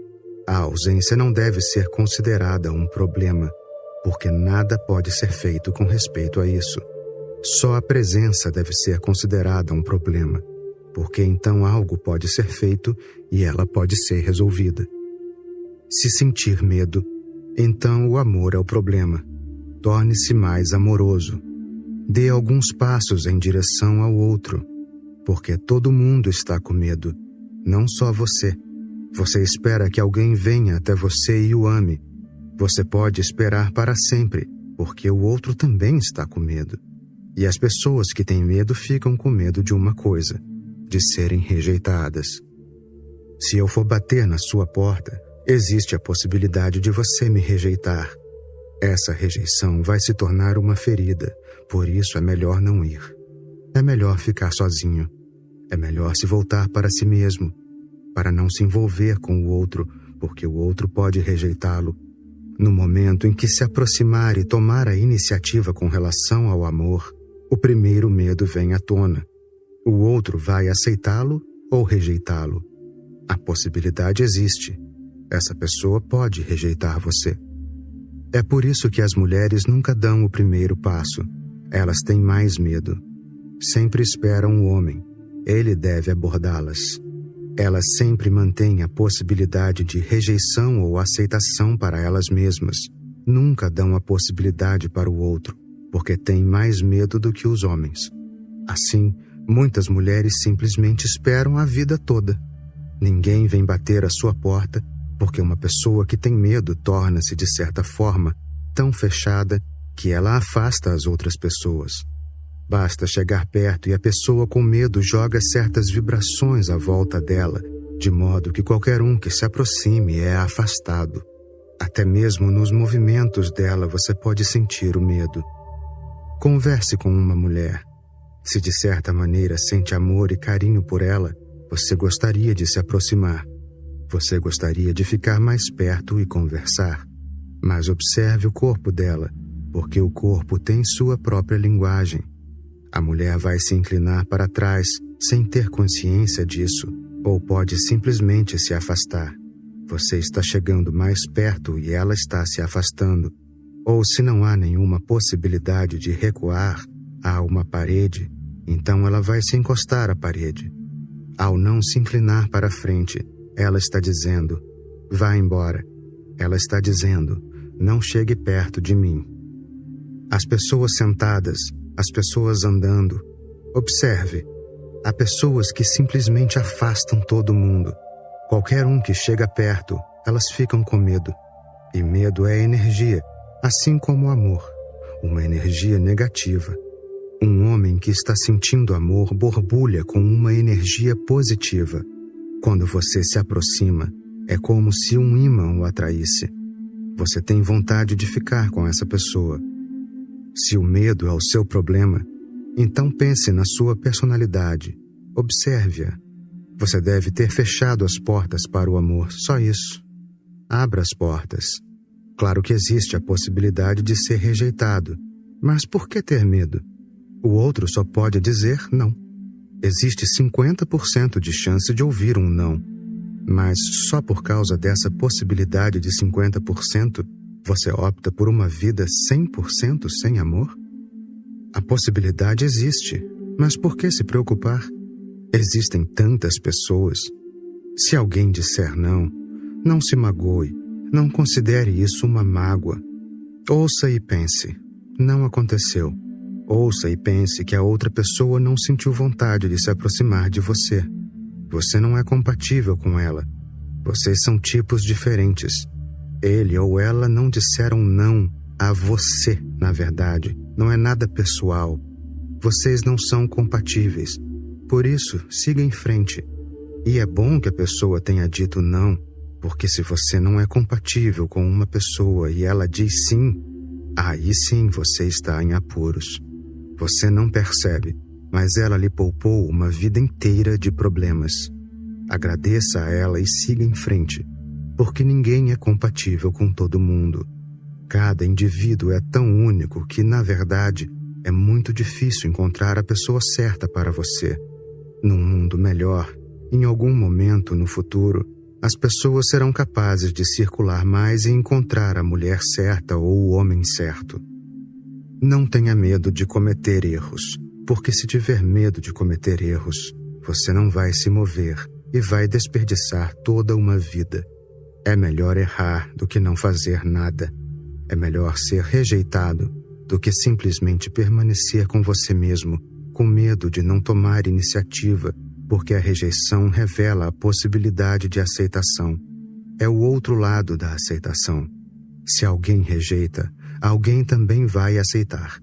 a ausência não deve ser considerada um problema, porque nada pode ser feito com respeito a isso. Só a presença deve ser considerada um problema, porque então algo pode ser feito e ela pode ser resolvida. Se sentir medo, então o amor é o problema. Torne-se mais amoroso. Dê alguns passos em direção ao outro, porque todo mundo está com medo, não só você. Você espera que alguém venha até você e o ame. Você pode esperar para sempre, porque o outro também está com medo. E as pessoas que têm medo ficam com medo de uma coisa, de serem rejeitadas. Se eu for bater na sua porta, existe a possibilidade de você me rejeitar. Essa rejeição vai se tornar uma ferida, por isso é melhor não ir. É melhor ficar sozinho. É melhor se voltar para si mesmo, para não se envolver com o outro, porque o outro pode rejeitá-lo. No momento em que se aproximar e tomar a iniciativa com relação ao amor, o primeiro medo vem à tona. O outro vai aceitá-lo ou rejeitá-lo. A possibilidade existe. Essa pessoa pode rejeitar você. É por isso que as mulheres nunca dão o primeiro passo. Elas têm mais medo. Sempre esperam o homem. Ele deve abordá-las. Elas sempre mantêm a possibilidade de rejeição ou aceitação para elas mesmas. Nunca dão a possibilidade para o outro, porque têm mais medo do que os homens. Assim, muitas mulheres simplesmente esperam a vida toda. Ninguém vem bater à sua porta, porque uma pessoa que tem medo torna-se, de certa forma, tão fechada que ela afasta as outras pessoas. Basta chegar perto e a pessoa com medo joga certas vibrações à volta dela, de modo que qualquer um que se aproxime é afastado. Até mesmo nos movimentos dela você pode sentir o medo. Converse com uma mulher. Se de certa maneira sente amor e carinho por ela, você gostaria de se aproximar. Você gostaria de ficar mais perto e conversar. Mas observe o corpo dela, porque o corpo tem sua própria linguagem. A mulher vai se inclinar para trás sem ter consciência disso, ou pode simplesmente se afastar. Você está chegando mais perto e ela está se afastando. Ou se não há nenhuma possibilidade de recuar, há uma parede, então ela vai se encostar à parede. Ao não se inclinar para frente, ela está dizendo, vá embora. Ela está dizendo, não chegue perto de mim. As pessoas sentadas, as pessoas andando. Observe, há pessoas que simplesmente afastam todo mundo. Qualquer um que chega perto, elas ficam com medo. E medo é energia, assim como o amor, uma energia negativa. Um homem que está sentindo amor borbulha com uma energia positiva. Quando você se aproxima, é como se um ímã o atraísse. Você tem vontade de ficar com essa pessoa. Se o medo é o seu problema, então pense na sua personalidade. Observe-a. Você deve ter fechado as portas para o amor, só isso. Abra as portas. Claro que existe a possibilidade de ser rejeitado, mas por que ter medo? O outro só pode dizer não. Existe 50% de chance de ouvir um não, mas só por causa dessa possibilidade de 50%, você opta por uma vida 100% sem amor? A possibilidade existe, mas por que se preocupar? Existem tantas pessoas. Se alguém disser não, não se magoe, não considere isso uma mágoa. Ouça e pense, não aconteceu. Ouça e pense que a outra pessoa não sentiu vontade de se aproximar de você. Você não é compatível com ela. Vocês são tipos diferentes. Ele ou ela não disseram não a você, na verdade. Não é nada pessoal. Vocês não são compatíveis. Por isso, siga em frente. E é bom que a pessoa tenha dito não, porque se você não é compatível com uma pessoa e ela diz sim, aí sim você está em apuros. Você não percebe, mas ela lhe poupou uma vida inteira de problemas. Agradeça a ela e siga em frente, porque ninguém é compatível com todo mundo. Cada indivíduo é tão único que, na verdade, é muito difícil encontrar a pessoa certa para você. Num mundo melhor, em algum momento no futuro, as pessoas serão capazes de circular mais e encontrar a mulher certa ou o homem certo. Não tenha medo de cometer erros, porque se tiver medo de cometer erros, você não vai se mover e vai desperdiçar toda uma vida. É melhor errar do que não fazer nada. É melhor ser rejeitado do que simplesmente permanecer com você mesmo, com medo de não tomar iniciativa, porque a rejeição revela a possibilidade de aceitação. É o outro lado da aceitação. Se alguém rejeita, alguém também vai aceitar.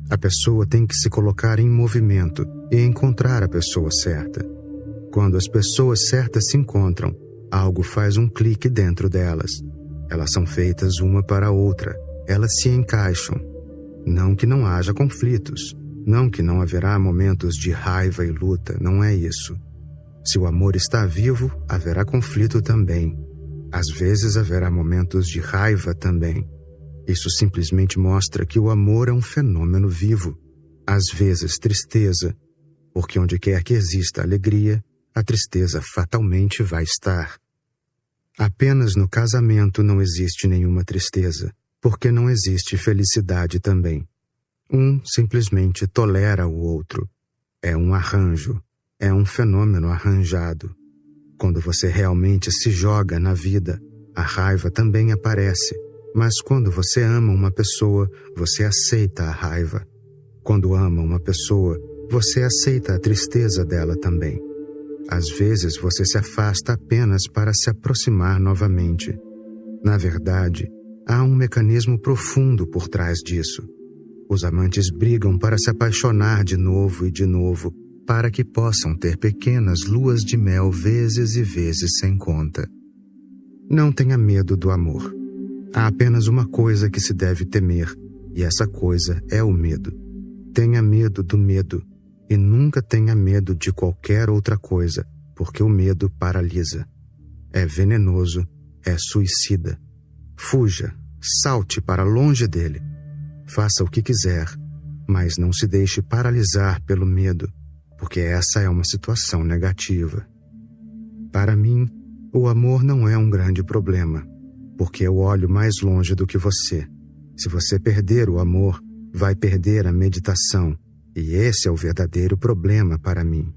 A pessoa tem que se colocar em movimento e encontrar a pessoa certa. Quando as pessoas certas se encontram, algo faz um clique dentro delas. Elas são feitas uma para a outra. Elas se encaixam. Não que não haja conflitos. Não que não haverá momentos de raiva e luta. Não é isso. Se o amor está vivo, haverá conflito também. Às vezes haverá momentos de raiva também. Isso simplesmente mostra que o amor é um fenômeno vivo. Às vezes tristeza, porque onde quer que exista alegria, a tristeza fatalmente vai estar. Apenas no casamento não existe nenhuma tristeza, porque não existe felicidade também. Um simplesmente tolera o outro. É um arranjo, é um fenômeno arranjado. Quando você realmente se joga na vida, a raiva também aparece. Mas quando você ama uma pessoa, você aceita a raiva. Quando ama uma pessoa, você aceita a tristeza dela também. Às vezes você se afasta apenas para se aproximar novamente. Na verdade, há um mecanismo profundo por trás disso. Os amantes brigam para se apaixonar de novo e de novo, para que possam ter pequenas luas de mel vezes e vezes sem conta. Não tenha medo do amor. Há apenas uma coisa que se deve temer, e essa coisa é o medo. Tenha medo do medo, e nunca tenha medo de qualquer outra coisa, porque o medo paralisa. É venenoso, é suicida. Fuja, salte para longe dele. Faça o que quiser, mas não se deixe paralisar pelo medo, porque essa é uma situação negativa. Para mim, o amor não é um grande problema, porque eu olho mais longe do que você. Se você perder o amor, vai perder a meditação, e esse é o verdadeiro problema para mim.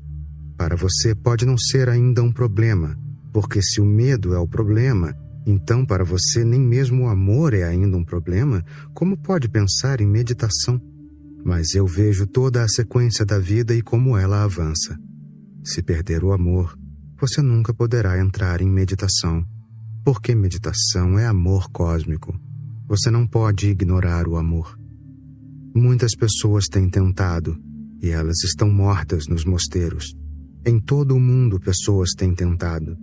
Para você pode não ser ainda um problema, porque se o medo é o problema, então para você nem mesmo o amor é ainda um problema, como pode pensar em meditação? Mas eu vejo toda a sequência da vida e como ela avança. Se perder o amor, você nunca poderá entrar em meditação, porque meditação é amor cósmico. Você não pode ignorar o amor. Muitas pessoas têm tentado, e elas estão mortas nos mosteiros. Em todo o mundo pessoas têm tentado.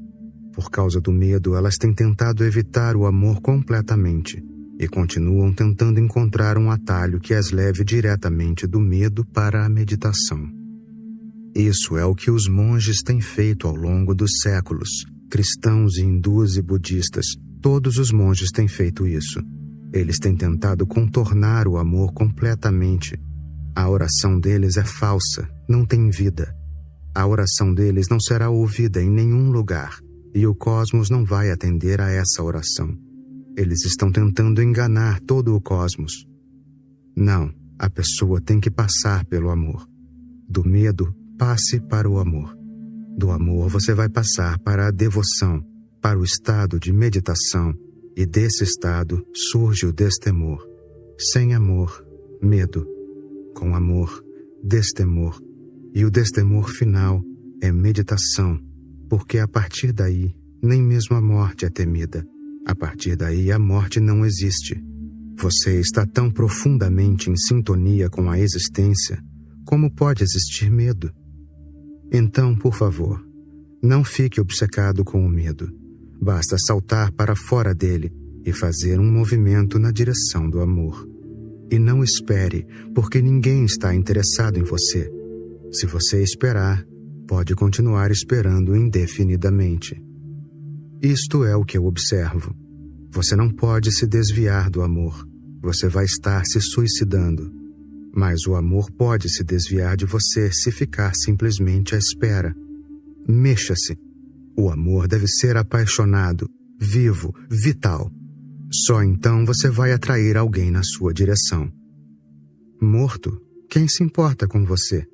Por causa do medo, elas têm tentado evitar o amor completamente, e continuam tentando encontrar um atalho que as leve diretamente do medo para a meditação. Isso é o que os monges têm feito ao longo dos séculos. Cristãos, hindus e budistas, todos os monges têm feito isso. Eles têm tentado contornar o amor completamente. A oração deles é falsa, não tem vida. A oração deles não será ouvida em nenhum lugar, e o cosmos não vai atender a essa oração. Eles estão tentando enganar todo o cosmos. Não, a pessoa tem que passar pelo amor. Do medo, passe para o amor. Do amor você vai passar para a devoção, para o estado de meditação, e desse estado surge o destemor. Sem amor, medo. Com amor, destemor. E o destemor final é meditação, porque a partir daí, nem mesmo a morte é temida. A partir daí, a morte não existe. Você está tão profundamente em sintonia com a existência, como pode existir medo? Então, por favor, não fique obcecado com o medo. Basta saltar para fora dele e fazer um movimento na direção do amor. E não espere, porque ninguém está interessado em você. Se você esperar, pode continuar esperando indefinidamente. Isto é o que eu observo. Você não pode se desviar do amor. Você vai estar se suicidando. Mas o amor pode se desviar de você se ficar simplesmente à espera. Mexa-se. O amor deve ser apaixonado, vivo, vital. Só então você vai atrair alguém na sua direção. Morto, quem se importa com você?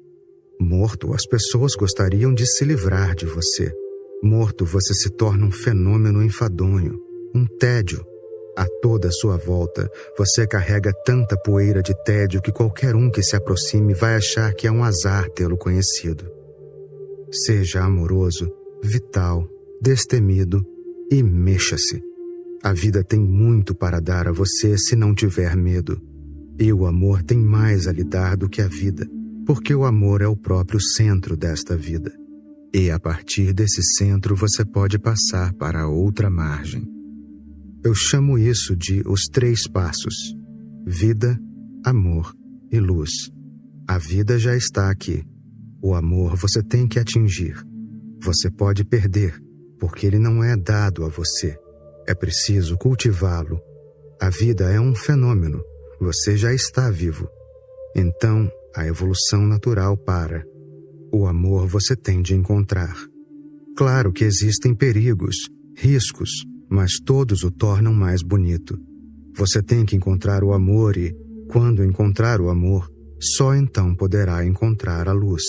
Morto, as pessoas gostariam de se livrar de você. Morto, você se torna um fenômeno enfadonho, um tédio. A toda a sua volta, você carrega tanta poeira de tédio que qualquer um que se aproxime vai achar que é um azar tê-lo conhecido. Seja amoroso, vital, destemido e mexa-se. A vida tem muito para dar a você se não tiver medo. E o amor tem mais a lhe dar do que a vida, porque o amor é o próprio centro desta vida. E a partir desse centro você pode passar para outra margem. Eu chamo isso de os 3 passos: vida, amor e luz. A vida já está aqui. O amor você tem que atingir. Você pode perder, porque ele não é dado a você. É preciso cultivá-lo. A vida é um fenômeno. Você já está vivo. Então, a evolução natural para. O amor você tem de encontrar. Claro que existem perigos, riscos, mas todos o tornam mais bonito. Você tem que encontrar o amor e, quando encontrar o amor, só então poderá encontrar a luz.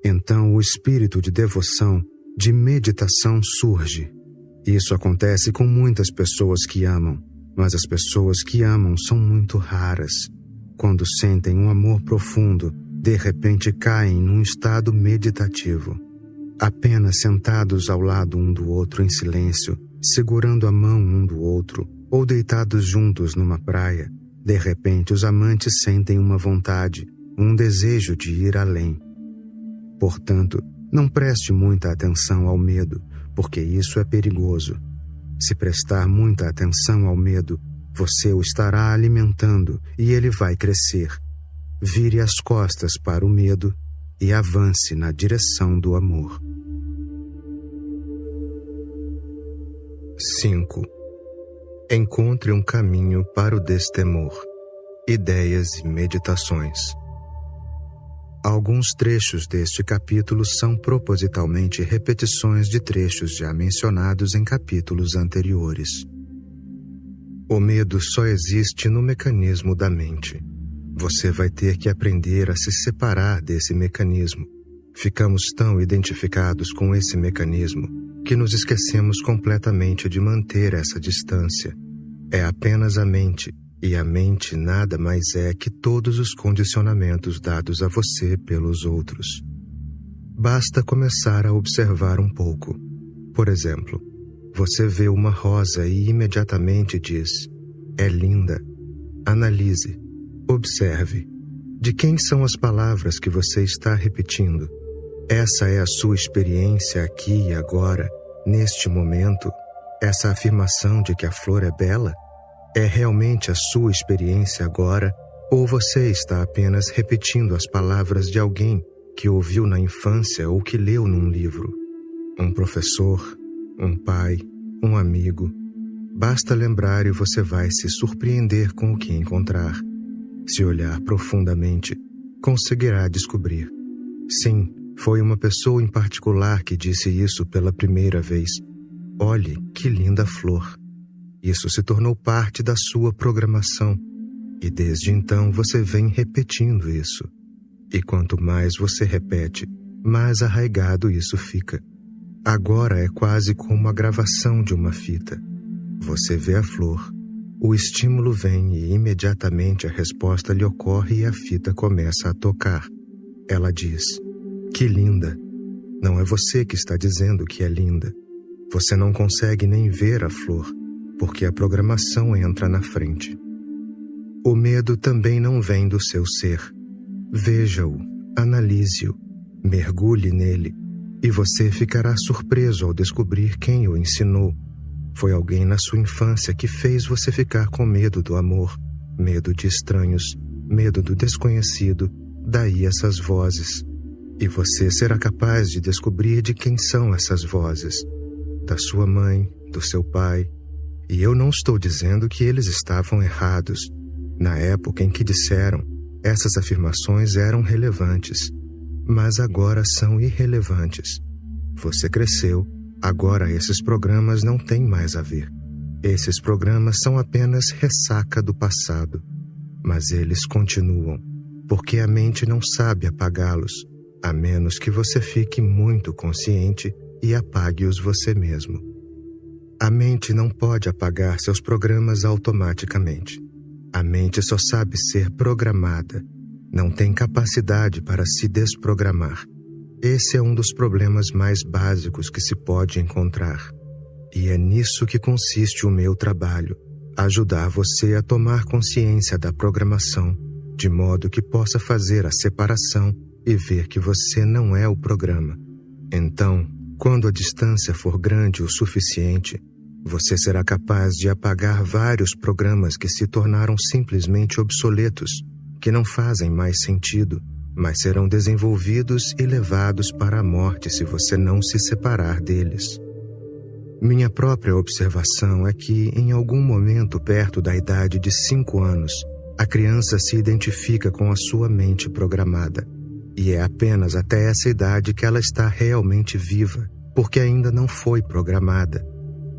Então o espírito de devoção, de meditação surge. Isso acontece com muitas pessoas que amam, mas as pessoas que amam são muito raras. Quando sentem um amor profundo, de repente caem num estado meditativo. Apenas sentados ao lado um do outro em silêncio, segurando a mão um do outro, ou deitados juntos numa praia, de repente os amantes sentem uma vontade, um desejo de ir além. Portanto, não preste muita atenção ao medo, porque isso é perigoso. Se prestar muita atenção ao medo, você o estará alimentando e ele vai crescer. Vire as costas para o medo e avance na direção do amor. 5. Encontre um caminho para o destemor. Ideias e meditações. Alguns trechos deste capítulo são propositalmente repetições de trechos já mencionados em capítulos anteriores. O medo só existe no mecanismo da mente. Você vai ter que aprender a se separar desse mecanismo. Ficamos tão identificados com esse mecanismo que nos esquecemos completamente de manter essa distância. É apenas a mente, e a mente nada mais é que todos os condicionamentos dados a você pelos outros. Basta começar a observar um pouco. Por exemplo, você vê uma rosa e imediatamente diz: "É linda." Analise, observe. De quem são as palavras que você está repetindo? Essa é a sua experiência aqui e agora, neste momento? Essa afirmação de que a flor é bela? É realmente a sua experiência agora, ou você está apenas repetindo as palavras de alguém que ouviu na infância ou que leu num livro? Um professor, um pai, um amigo. Basta lembrar e você vai se surpreender com o que encontrar. Se olhar profundamente, conseguirá descobrir. Sim, foi uma pessoa em particular que disse isso pela primeira vez. Olhe, que linda flor. Isso se tornou parte da sua programação. E desde então você vem repetindo isso. E quanto mais você repete, mais arraigado isso fica. Agora é quase como a gravação de uma fita. Você vê a flor, o estímulo vem e imediatamente a resposta lhe ocorre e a fita começa a tocar. Ela diz: "Que linda!" Não é você que está dizendo que é linda. Você não consegue nem ver a flor, porque a programação entra na frente. O medo também não vem do seu ser. Veja-o, analise-o, mergulhe nele, e você ficará surpreso ao descobrir quem o ensinou. Foi alguém na sua infância que fez você ficar com medo do amor, medo de estranhos, medo do desconhecido, daí essas vozes. E você será capaz de descobrir de quem são essas vozes. Da sua mãe, do seu pai. E eu não estou dizendo que eles estavam errados. Na época em que disseram, essas afirmações eram relevantes. Mas agora são irrelevantes. Você cresceu. Agora esses programas não têm mais a ver. Esses programas são apenas ressaca do passado. Mas eles continuam, porque a mente não sabe apagá-los, a menos que você fique muito consciente e apague-os você mesmo. A mente não pode apagar seus programas automaticamente. A mente só sabe ser programada. Não tem capacidade para se desprogramar. Esse é um dos problemas mais básicos que se pode encontrar. E é nisso que consiste o meu trabalho, ajudar você a tomar consciência da programação, de modo que possa fazer a separação e ver que você não é o programa. Então, quando a distância for grande o suficiente, você será capaz de apagar vários programas que se tornaram simplesmente obsoletos, que não fazem mais sentido, mas serão desenvolvidos e levados para a morte se você não se separar deles. Minha própria observação é que, em algum momento perto da idade de 5 anos, a criança se identifica com a sua mente programada. E é apenas até essa idade que ela está realmente viva, porque ainda não foi programada.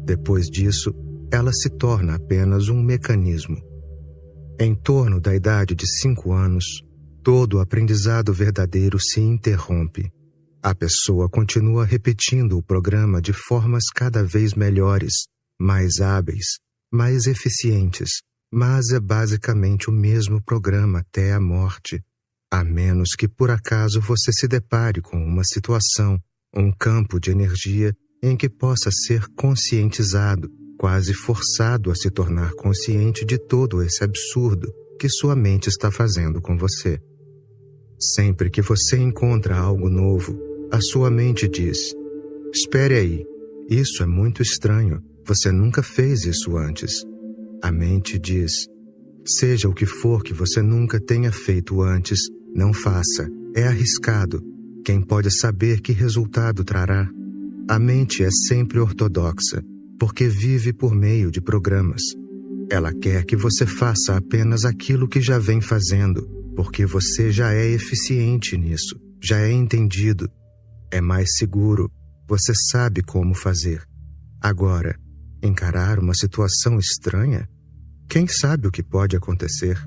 Depois disso, ela se torna apenas um mecanismo. Em torno da idade de 5 anos, todo o aprendizado verdadeiro se interrompe. A pessoa continua repetindo o programa de formas cada vez melhores, mais hábeis, mais eficientes, mas é basicamente o mesmo programa até a morte, a menos que por acaso você se depare com uma situação, um campo de energia em que possa ser conscientizado, quase forçado a se tornar consciente de todo esse absurdo que sua mente está fazendo com você. Sempre que você encontra algo novo, a sua mente diz: espere aí, isso é muito estranho, você nunca fez isso antes. A mente diz: seja o que for que você nunca tenha feito antes, não faça, é arriscado. Quem pode saber que resultado trará? A mente é sempre ortodoxa, porque vive por meio de programas. Ela quer que você faça apenas aquilo que já vem fazendo, porque você já é eficiente nisso, já é entendido. É mais seguro, você sabe como fazer. Agora, encarar uma situação estranha? Quem sabe o que pode acontecer?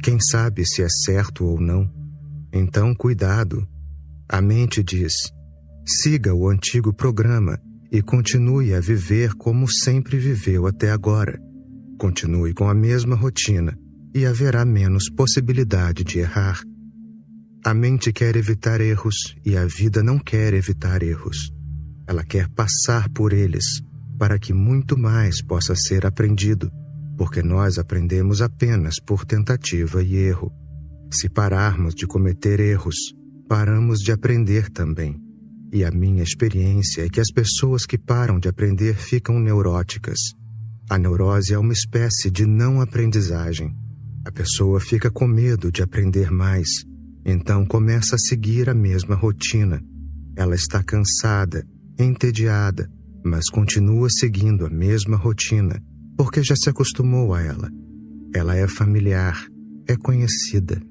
Quem sabe se é certo ou não? Então, cuidado. A mente diz: siga o antigo programa e continue a viver como sempre viveu até agora. Continue com a mesma rotina e haverá menos possibilidade de errar. A mente quer evitar erros e a vida não quer evitar erros. Ela quer passar por eles, para que muito mais possa ser aprendido, porque nós aprendemos apenas por tentativa e erro. Se pararmos de cometer erros, paramos de aprender também. E a minha experiência é que as pessoas que param de aprender ficam neuróticas. A neurose é uma espécie de não aprendizagem. A pessoa fica com medo de aprender mais. Então começa a seguir a mesma rotina. Ela está cansada, entediada, mas continua seguindo a mesma rotina, porque já se acostumou a ela. Ela é familiar, é conhecida.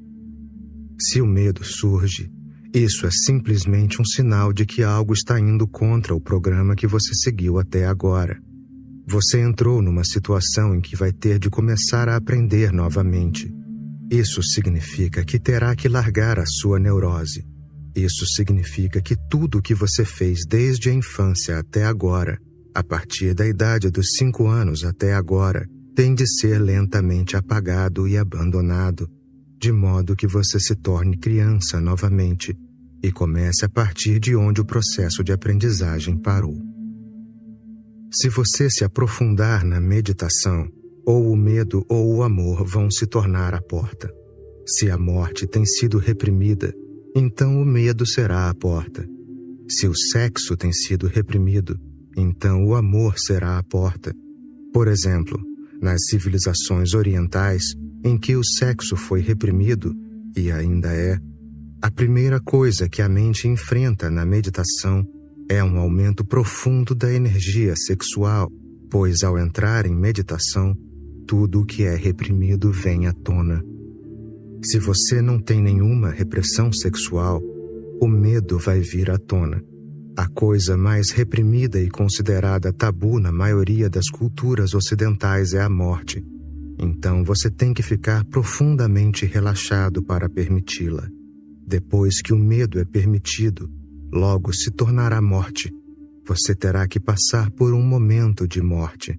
Se o medo surge, isso é simplesmente um sinal de que algo está indo contra o programa que você seguiu até agora. Você entrou numa situação em que vai ter de começar a aprender novamente. Isso significa que terá que largar a sua neurose. Isso significa que tudo o que você fez desde a infância até agora, a partir da idade dos 5 anos até agora, tem de ser lentamente apagado e abandonado, de modo que você se torne criança novamente e comece a partir de onde o processo de aprendizagem parou. Se você se aprofundar na meditação, ou o medo ou o amor vão se tornar a porta. Se a morte tem sido reprimida, então o medo será a porta. Se o sexo tem sido reprimido, então o amor será a porta. Por exemplo, nas civilizações orientais, em que o sexo foi reprimido, e ainda é, a primeira coisa que a mente enfrenta na meditação é um aumento profundo da energia sexual, pois ao entrar em meditação, tudo o que é reprimido vem à tona. Se você não tem nenhuma repressão sexual, o medo vai vir à tona. A coisa mais reprimida e considerada tabu na maioria das culturas ocidentais é a morte. Então você tem que ficar profundamente relaxado para permiti-la. Depois que o medo é permitido, logo se tornará morte. Você terá que passar por um momento de morte.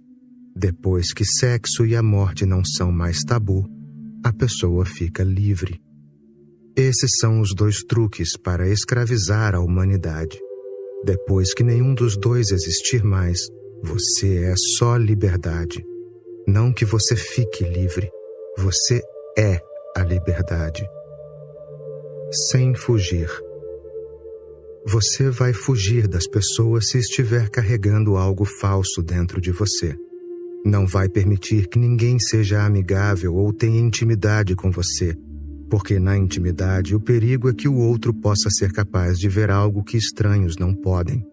Depois que sexo e a morte não são mais tabu, a pessoa fica livre. Esses são os 2 truques para escravizar a humanidade. Depois que nenhum dos 2 existir mais, você é só liberdade. Não que você fique livre, você é a liberdade. Sem fugir. Você vai fugir das pessoas se estiver carregando algo falso dentro de você. Não vai permitir que ninguém seja amigável ou tenha intimidade com você, porque na intimidade o perigo é que o outro possa ser capaz de ver algo que estranhos não podem.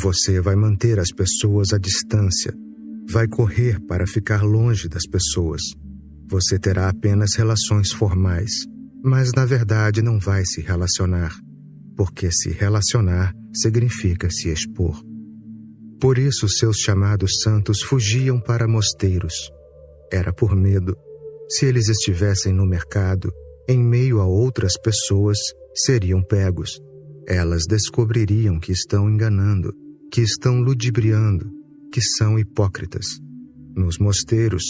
Você vai manter as pessoas à distância, vai correr para ficar longe das pessoas. Você terá apenas relações formais, mas na verdade não vai se relacionar, porque se relacionar significa se expor. Por isso seus chamados santos fugiam para mosteiros. Era por medo. Se eles estivessem no mercado, em meio a outras pessoas, seriam pegos. Elas descobririam que estão enganando, que estão ludibriando, que são hipócritas. Nos mosteiros,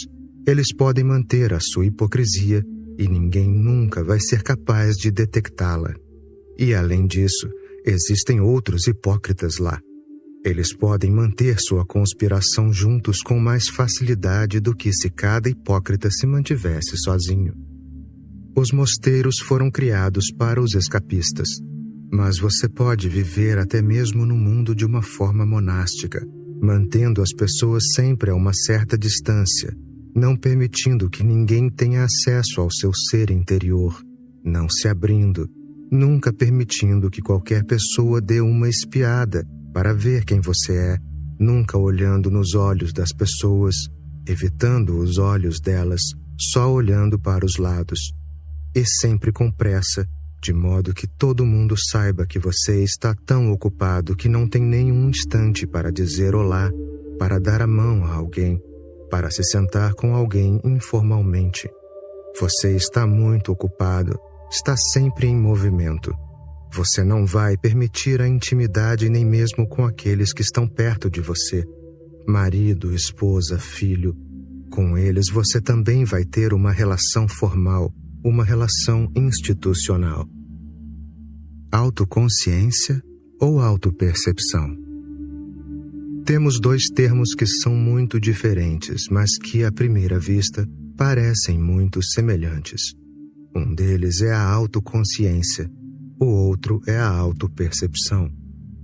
eles podem manter a sua hipocrisia e ninguém nunca vai ser capaz de detectá-la. E além disso, existem outros hipócritas lá. Eles podem manter sua conspiração juntos com mais facilidade do que se cada hipócrita se mantivesse sozinho. Os mosteiros foram criados para os escapistas, mas você pode viver até mesmo no mundo de uma forma monástica, mantendo as pessoas sempre a uma certa distância, não permitindo que ninguém tenha acesso ao seu ser interior, não se abrindo, nunca permitindo que qualquer pessoa dê uma espiada para ver quem você é, nunca olhando nos olhos das pessoas, evitando os olhos delas, só olhando para os lados, e sempre com pressa, de modo que todo mundo saiba que você está tão ocupado que não tem nenhum instante para dizer olá, para dar a mão a alguém, para se sentar com alguém informalmente. Você está muito ocupado, está sempre em movimento. Você não vai permitir a intimidade nem mesmo com aqueles que estão perto de você. Marido, esposa, filho. Com eles você também vai ter uma relação formal, uma relação institucional. Autoconsciência ou autopercepção? Temos dois termos que são muito diferentes, mas que, à primeira vista, parecem muito semelhantes. Um deles é a autoconsciência, o outro é a autopercepção.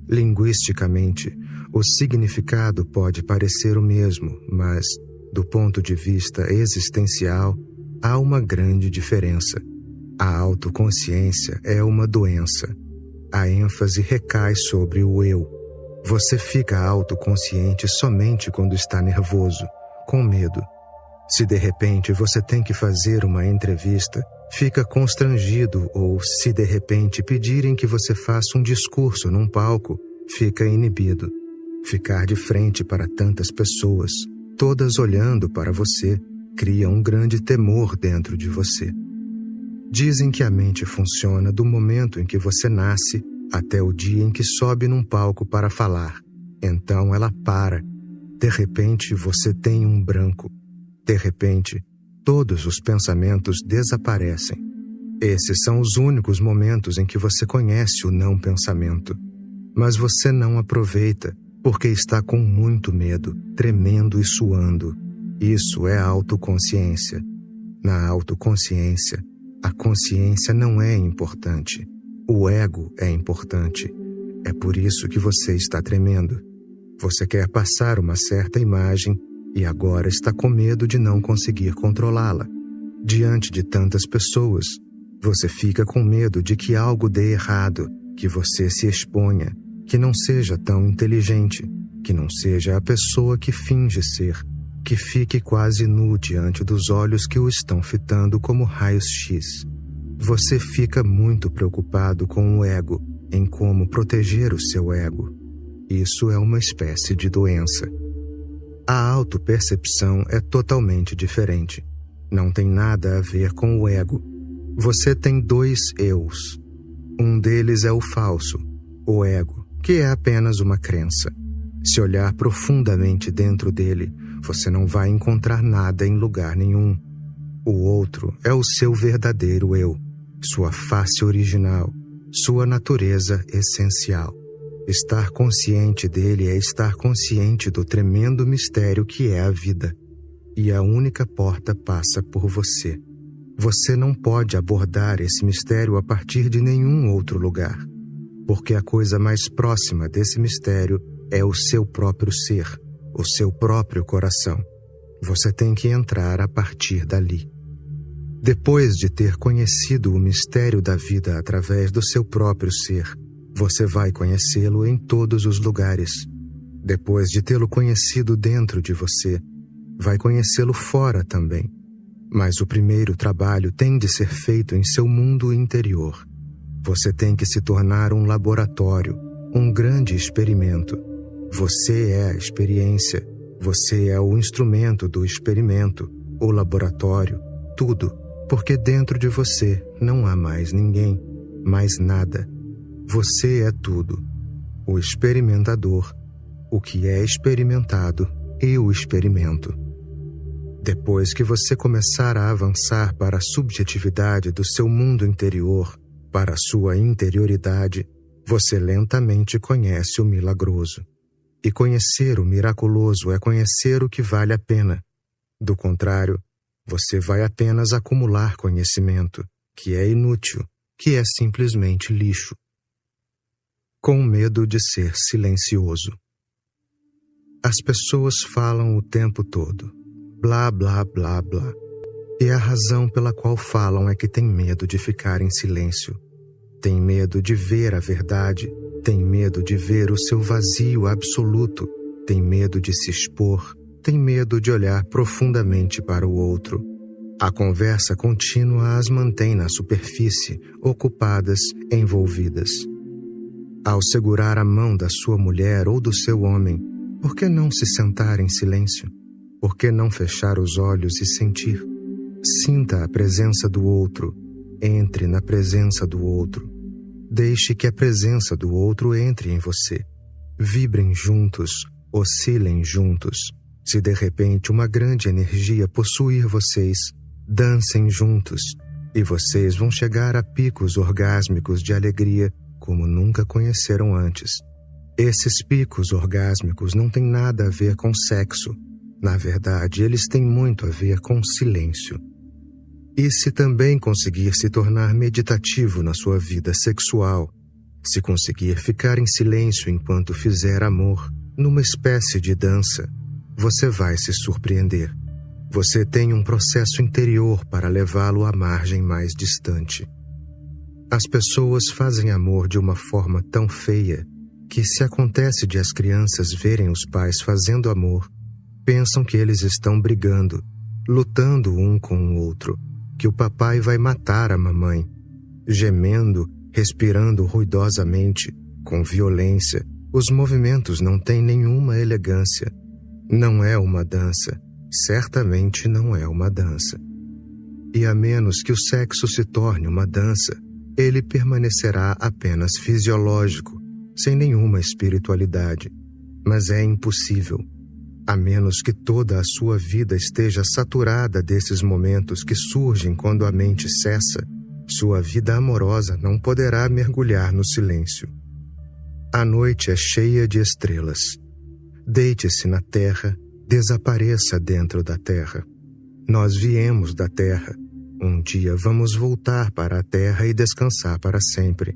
Linguisticamente, o significado pode parecer o mesmo, mas, do ponto de vista existencial, há uma grande diferença. A autoconsciência é uma doença. A ênfase recai sobre o eu. Você fica autoconsciente somente quando está nervoso, com medo. Se de repente você tem que fazer uma entrevista, fica constrangido, ou se de repente pedirem que você faça um discurso num palco, fica inibido. Ficar de frente para tantas pessoas, todas olhando para você, cria um grande temor dentro de você. Dizem que a mente funciona do momento em que você nasce até o dia em que sobe num palco para falar. Então ela para. De repente você tem um branco. De repente, todos os pensamentos desaparecem. Esses são os únicos momentos em que você conhece o não-pensamento. Mas você não aproveita, porque está com muito medo, tremendo e suando. Isso é autoconsciência. Na autoconsciência, a consciência não é importante. O ego é importante. É por isso que você está tremendo. Você quer passar uma certa imagem e agora está com medo de não conseguir controlá-la. Diante de tantas pessoas, você fica com medo de que algo dê errado, que você se exponha, que não seja tão inteligente, que não seja a pessoa que finge ser, que fique quase nu diante dos olhos que o estão fitando como raios-x. Você fica muito preocupado com o ego, em como proteger o seu ego. Isso é uma espécie de doença. A autopercepção é totalmente diferente. Não tem nada a ver com o ego. Você tem dois eus. Um deles é o falso, o ego, que é apenas uma crença. Se olhar profundamente dentro dele, você não vai encontrar nada em lugar nenhum. O outro é o seu verdadeiro eu, sua face original, sua natureza essencial. Estar consciente dele é estar consciente do tremendo mistério que é a vida. E a única porta passa por você. Você não pode abordar esse mistério a partir de nenhum outro lugar, porque a coisa mais próxima desse mistério é o seu próprio ser, o seu próprio coração. Você tem que entrar a partir dali. Depois de ter conhecido o mistério da vida através do seu próprio ser, você vai conhecê-lo em todos os lugares, Depois de tê-lo conhecido dentro de você, vai conhecê-lo fora também. Mas o primeiro trabalho tem de ser feito em seu mundo interior. Você tem que se tornar um laboratório, um grande experimento. Você é a experiência, você é o instrumento do experimento, o laboratório, tudo, porque dentro de você não há mais ninguém, mais nada. Você é tudo, o experimentador, o que é experimentado e o experimento. Depois que você começar a avançar para a subjetividade do seu mundo interior, para a sua interioridade, você lentamente conhece o milagroso. E conhecer o miraculoso é conhecer o que vale a pena. Do contrário, você vai apenas acumular conhecimento, que é inútil, que é simplesmente lixo. Com medo de ser silencioso. As pessoas falam o tempo todo. Blá, blá, blá, blá. E a razão pela qual falam é que tem medo de ficar em silêncio. Tem medo de ver a verdade, tem medo de ver o seu vazio absoluto, tem medo de se expor, tem medo de olhar profundamente para o outro. A conversa contínua as mantém na superfície, ocupadas, envolvidas. Ao segurar a mão da sua mulher ou do seu homem, por que não se sentar em silêncio? Por que não fechar os olhos e sentir? Sinta a presença do outro. Entre na presença do outro. Deixe que a presença do outro entre em você. Vibrem juntos, oscilem juntos. Se de repente uma grande energia possuir vocês, dancem juntos, e vocês vão chegar a picos orgásmicos de alegria como nunca conheceram antes. Esses picos orgásmicos não têm nada a ver com sexo. Na verdade, eles têm muito a ver com silêncio. E se também conseguir se tornar meditativo na sua vida sexual, se conseguir ficar em silêncio enquanto fizer amor, numa espécie de dança, você vai se surpreender. Você tem um processo interior para levá-lo à margem mais distante. As pessoas fazem amor de uma forma tão feia que, se acontece de as crianças verem os pais fazendo amor, pensam que eles estão brigando, lutando um com o outro, que o papai vai matar a mamãe. Gemendo, respirando ruidosamente, com violência, os movimentos não têm nenhuma elegância. Não é uma dança, certamente não é uma dança. E a menos que o sexo se torne uma dança, ele permanecerá apenas fisiológico, sem nenhuma espiritualidade. Mas é impossível. A menos que toda a sua vida esteja saturada desses momentos que surgem quando a mente cessa, sua vida amorosa não poderá mergulhar no silêncio. A noite é cheia de estrelas. Deite-se na terra, desapareça dentro da terra. Nós viemos da terra. Um dia vamos voltar para a terra e descansar para sempre.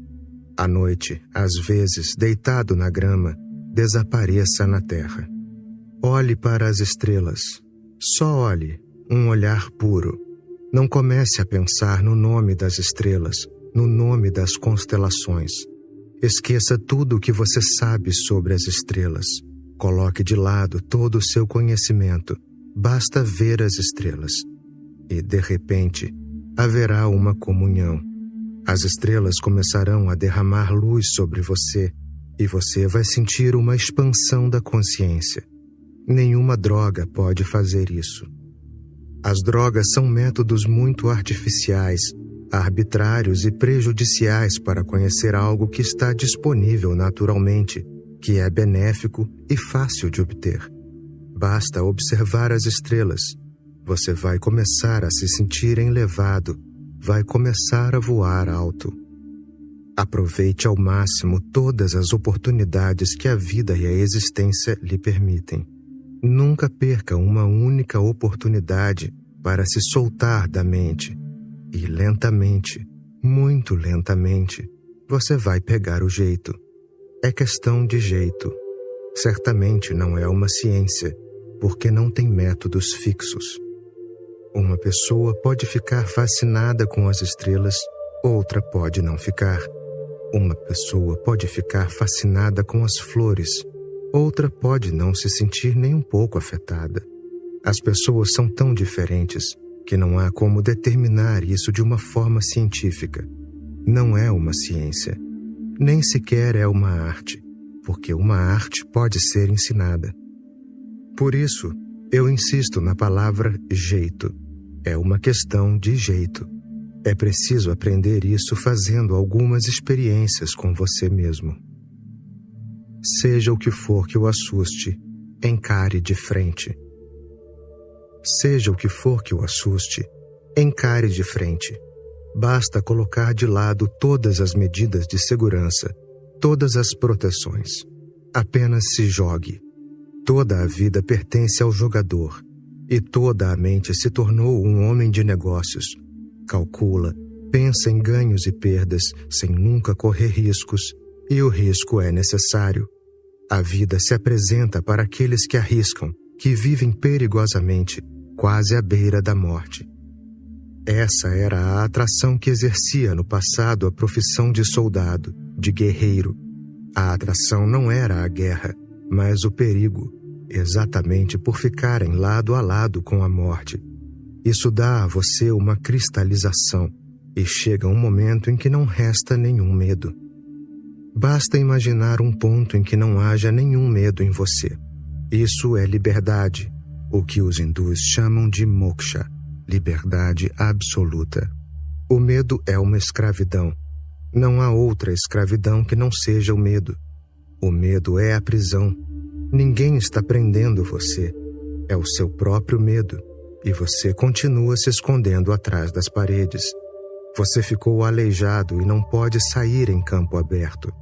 À noite, às vezes, deitado na grama, desapareça na terra. Olhe para as estrelas. Só olhe, um olhar puro. Não comece a pensar no nome das estrelas, no nome das constelações. Esqueça tudo o que você sabe sobre as estrelas. Coloque de lado todo o seu conhecimento. Basta ver as estrelas. E, de repente, haverá uma comunhão. As estrelas começarão a derramar luz sobre você, e você vai sentir uma expansão da consciência. Nenhuma droga pode fazer isso. As drogas são métodos muito artificiais, arbitrários e prejudiciais para conhecer algo que está disponível naturalmente, que é benéfico e fácil de obter. Basta observar as estrelas. Você vai começar a se sentir elevado, vai começar a voar alto. Aproveite ao máximo todas as oportunidades que a vida e a existência lhe permitem. Nunca perca uma única oportunidade para se soltar da mente. E lentamente, muito lentamente, você vai pegar o jeito. É questão de jeito. Certamente não é uma ciência, porque não tem métodos fixos. Uma pessoa pode ficar fascinada com as estrelas, outra pode não ficar. Uma pessoa pode ficar fascinada com as flores, outra pode não se sentir nem um pouco afetada. As pessoas são tão diferentes que não há como determinar isso de uma forma científica. Não é uma ciência, nem sequer é uma arte, porque uma arte pode ser ensinada. Por isso, eu insisto na palavra jeito. É uma questão de jeito. É preciso aprender isso fazendo algumas experiências com você mesmo. Seja o que for que o assuste, encare de frente. Seja o que for que o assuste, encare de frente. Basta colocar de lado todas as medidas de segurança, todas as proteções. Apenas se jogue. Toda a vida pertence ao jogador, e toda a mente se tornou um homem de negócios. Calcula, pensa em ganhos e perdas, sem nunca correr riscos, e o risco é necessário. A vida se apresenta para aqueles que arriscam, que vivem perigosamente, quase à beira da morte. Essa era a atração que exercia no passado a profissão de soldado, de guerreiro. A atração não era a guerra, mas o perigo, exatamente por ficarem lado a lado com a morte. Isso dá a você uma cristalização, e chega um momento em que não resta nenhum medo. Basta imaginar um ponto em que não haja nenhum medo em você. Isso é liberdade, o que os hindus chamam de moksha, liberdade absoluta. O medo é uma escravidão. Não há outra escravidão que não seja o medo. O medo é a prisão. Ninguém está prendendo você. É o seu próprio medo. E você continua se escondendo atrás das paredes. Você ficou aleijado e não pode sair em campo aberto.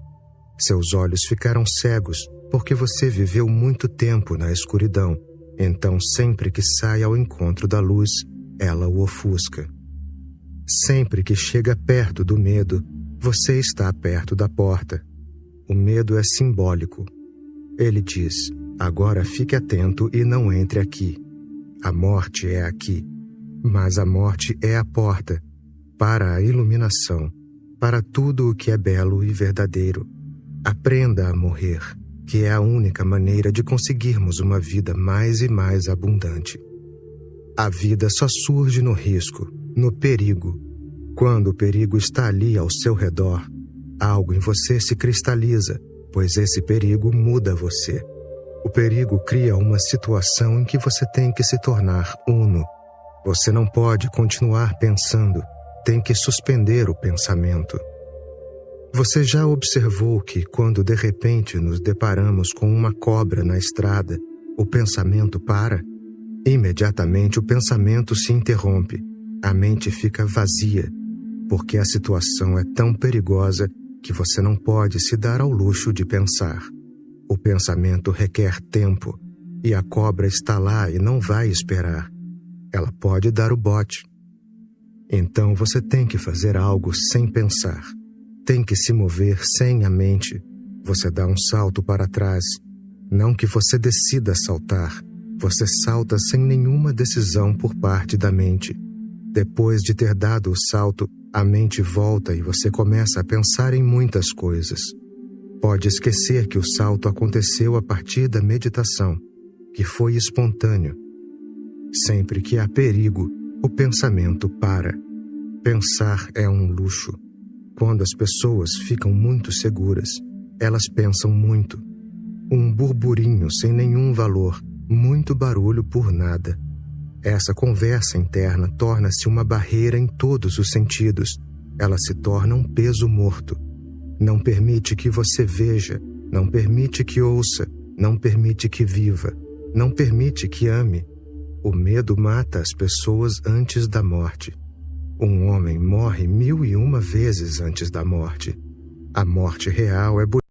Seus olhos ficaram cegos porque você viveu muito tempo na escuridão. Então, sempre que sai ao encontro da luz, ela o ofusca. Sempre que chega perto do medo, você está perto da porta. O medo é simbólico. Ele diz: agora fique atento e não entre aqui. A morte é aqui, mas a morte é a porta para a iluminação, para tudo o que é belo e verdadeiro. Aprenda a morrer, que é a única maneira de conseguirmos uma vida mais e mais abundante. A vida só surge no risco, no perigo. Quando o perigo está ali ao seu redor, algo em você se cristaliza, pois esse perigo muda você. O perigo cria uma situação em que você tem que se tornar uno. Você não pode continuar pensando, tem que suspender o pensamento. Você já observou que, quando de repente nos deparamos com uma cobra na estrada, o pensamento para? Imediatamente o pensamento se interrompe, a mente fica vazia, porque a situação é tão perigosa que você não pode se dar ao luxo de pensar. O pensamento requer tempo, e a cobra está lá e não vai esperar. Ela pode dar o bote. Então você tem que fazer algo sem pensar. Tem que se mover sem a mente. Você dá um salto para trás. Não que você decida saltar. Você salta sem nenhuma decisão por parte da mente. Depois de ter dado o salto, a mente volta e você começa a pensar em muitas coisas. Pode esquecer que o salto aconteceu a partir da meditação, que foi espontâneo. Sempre que há perigo, o pensamento para. Pensar é um luxo. Quando as pessoas ficam muito seguras, elas pensam muito. Um burburinho sem nenhum valor, muito barulho por nada. Essa conversa interna torna-se uma barreira em todos os sentidos. Ela se torna um peso morto. Não permite que você veja, não permite que ouça, não permite que viva, não permite que ame. O medo mata as pessoas antes da morte. Um homem morre 1001 vezes antes da morte. A morte real é bonita.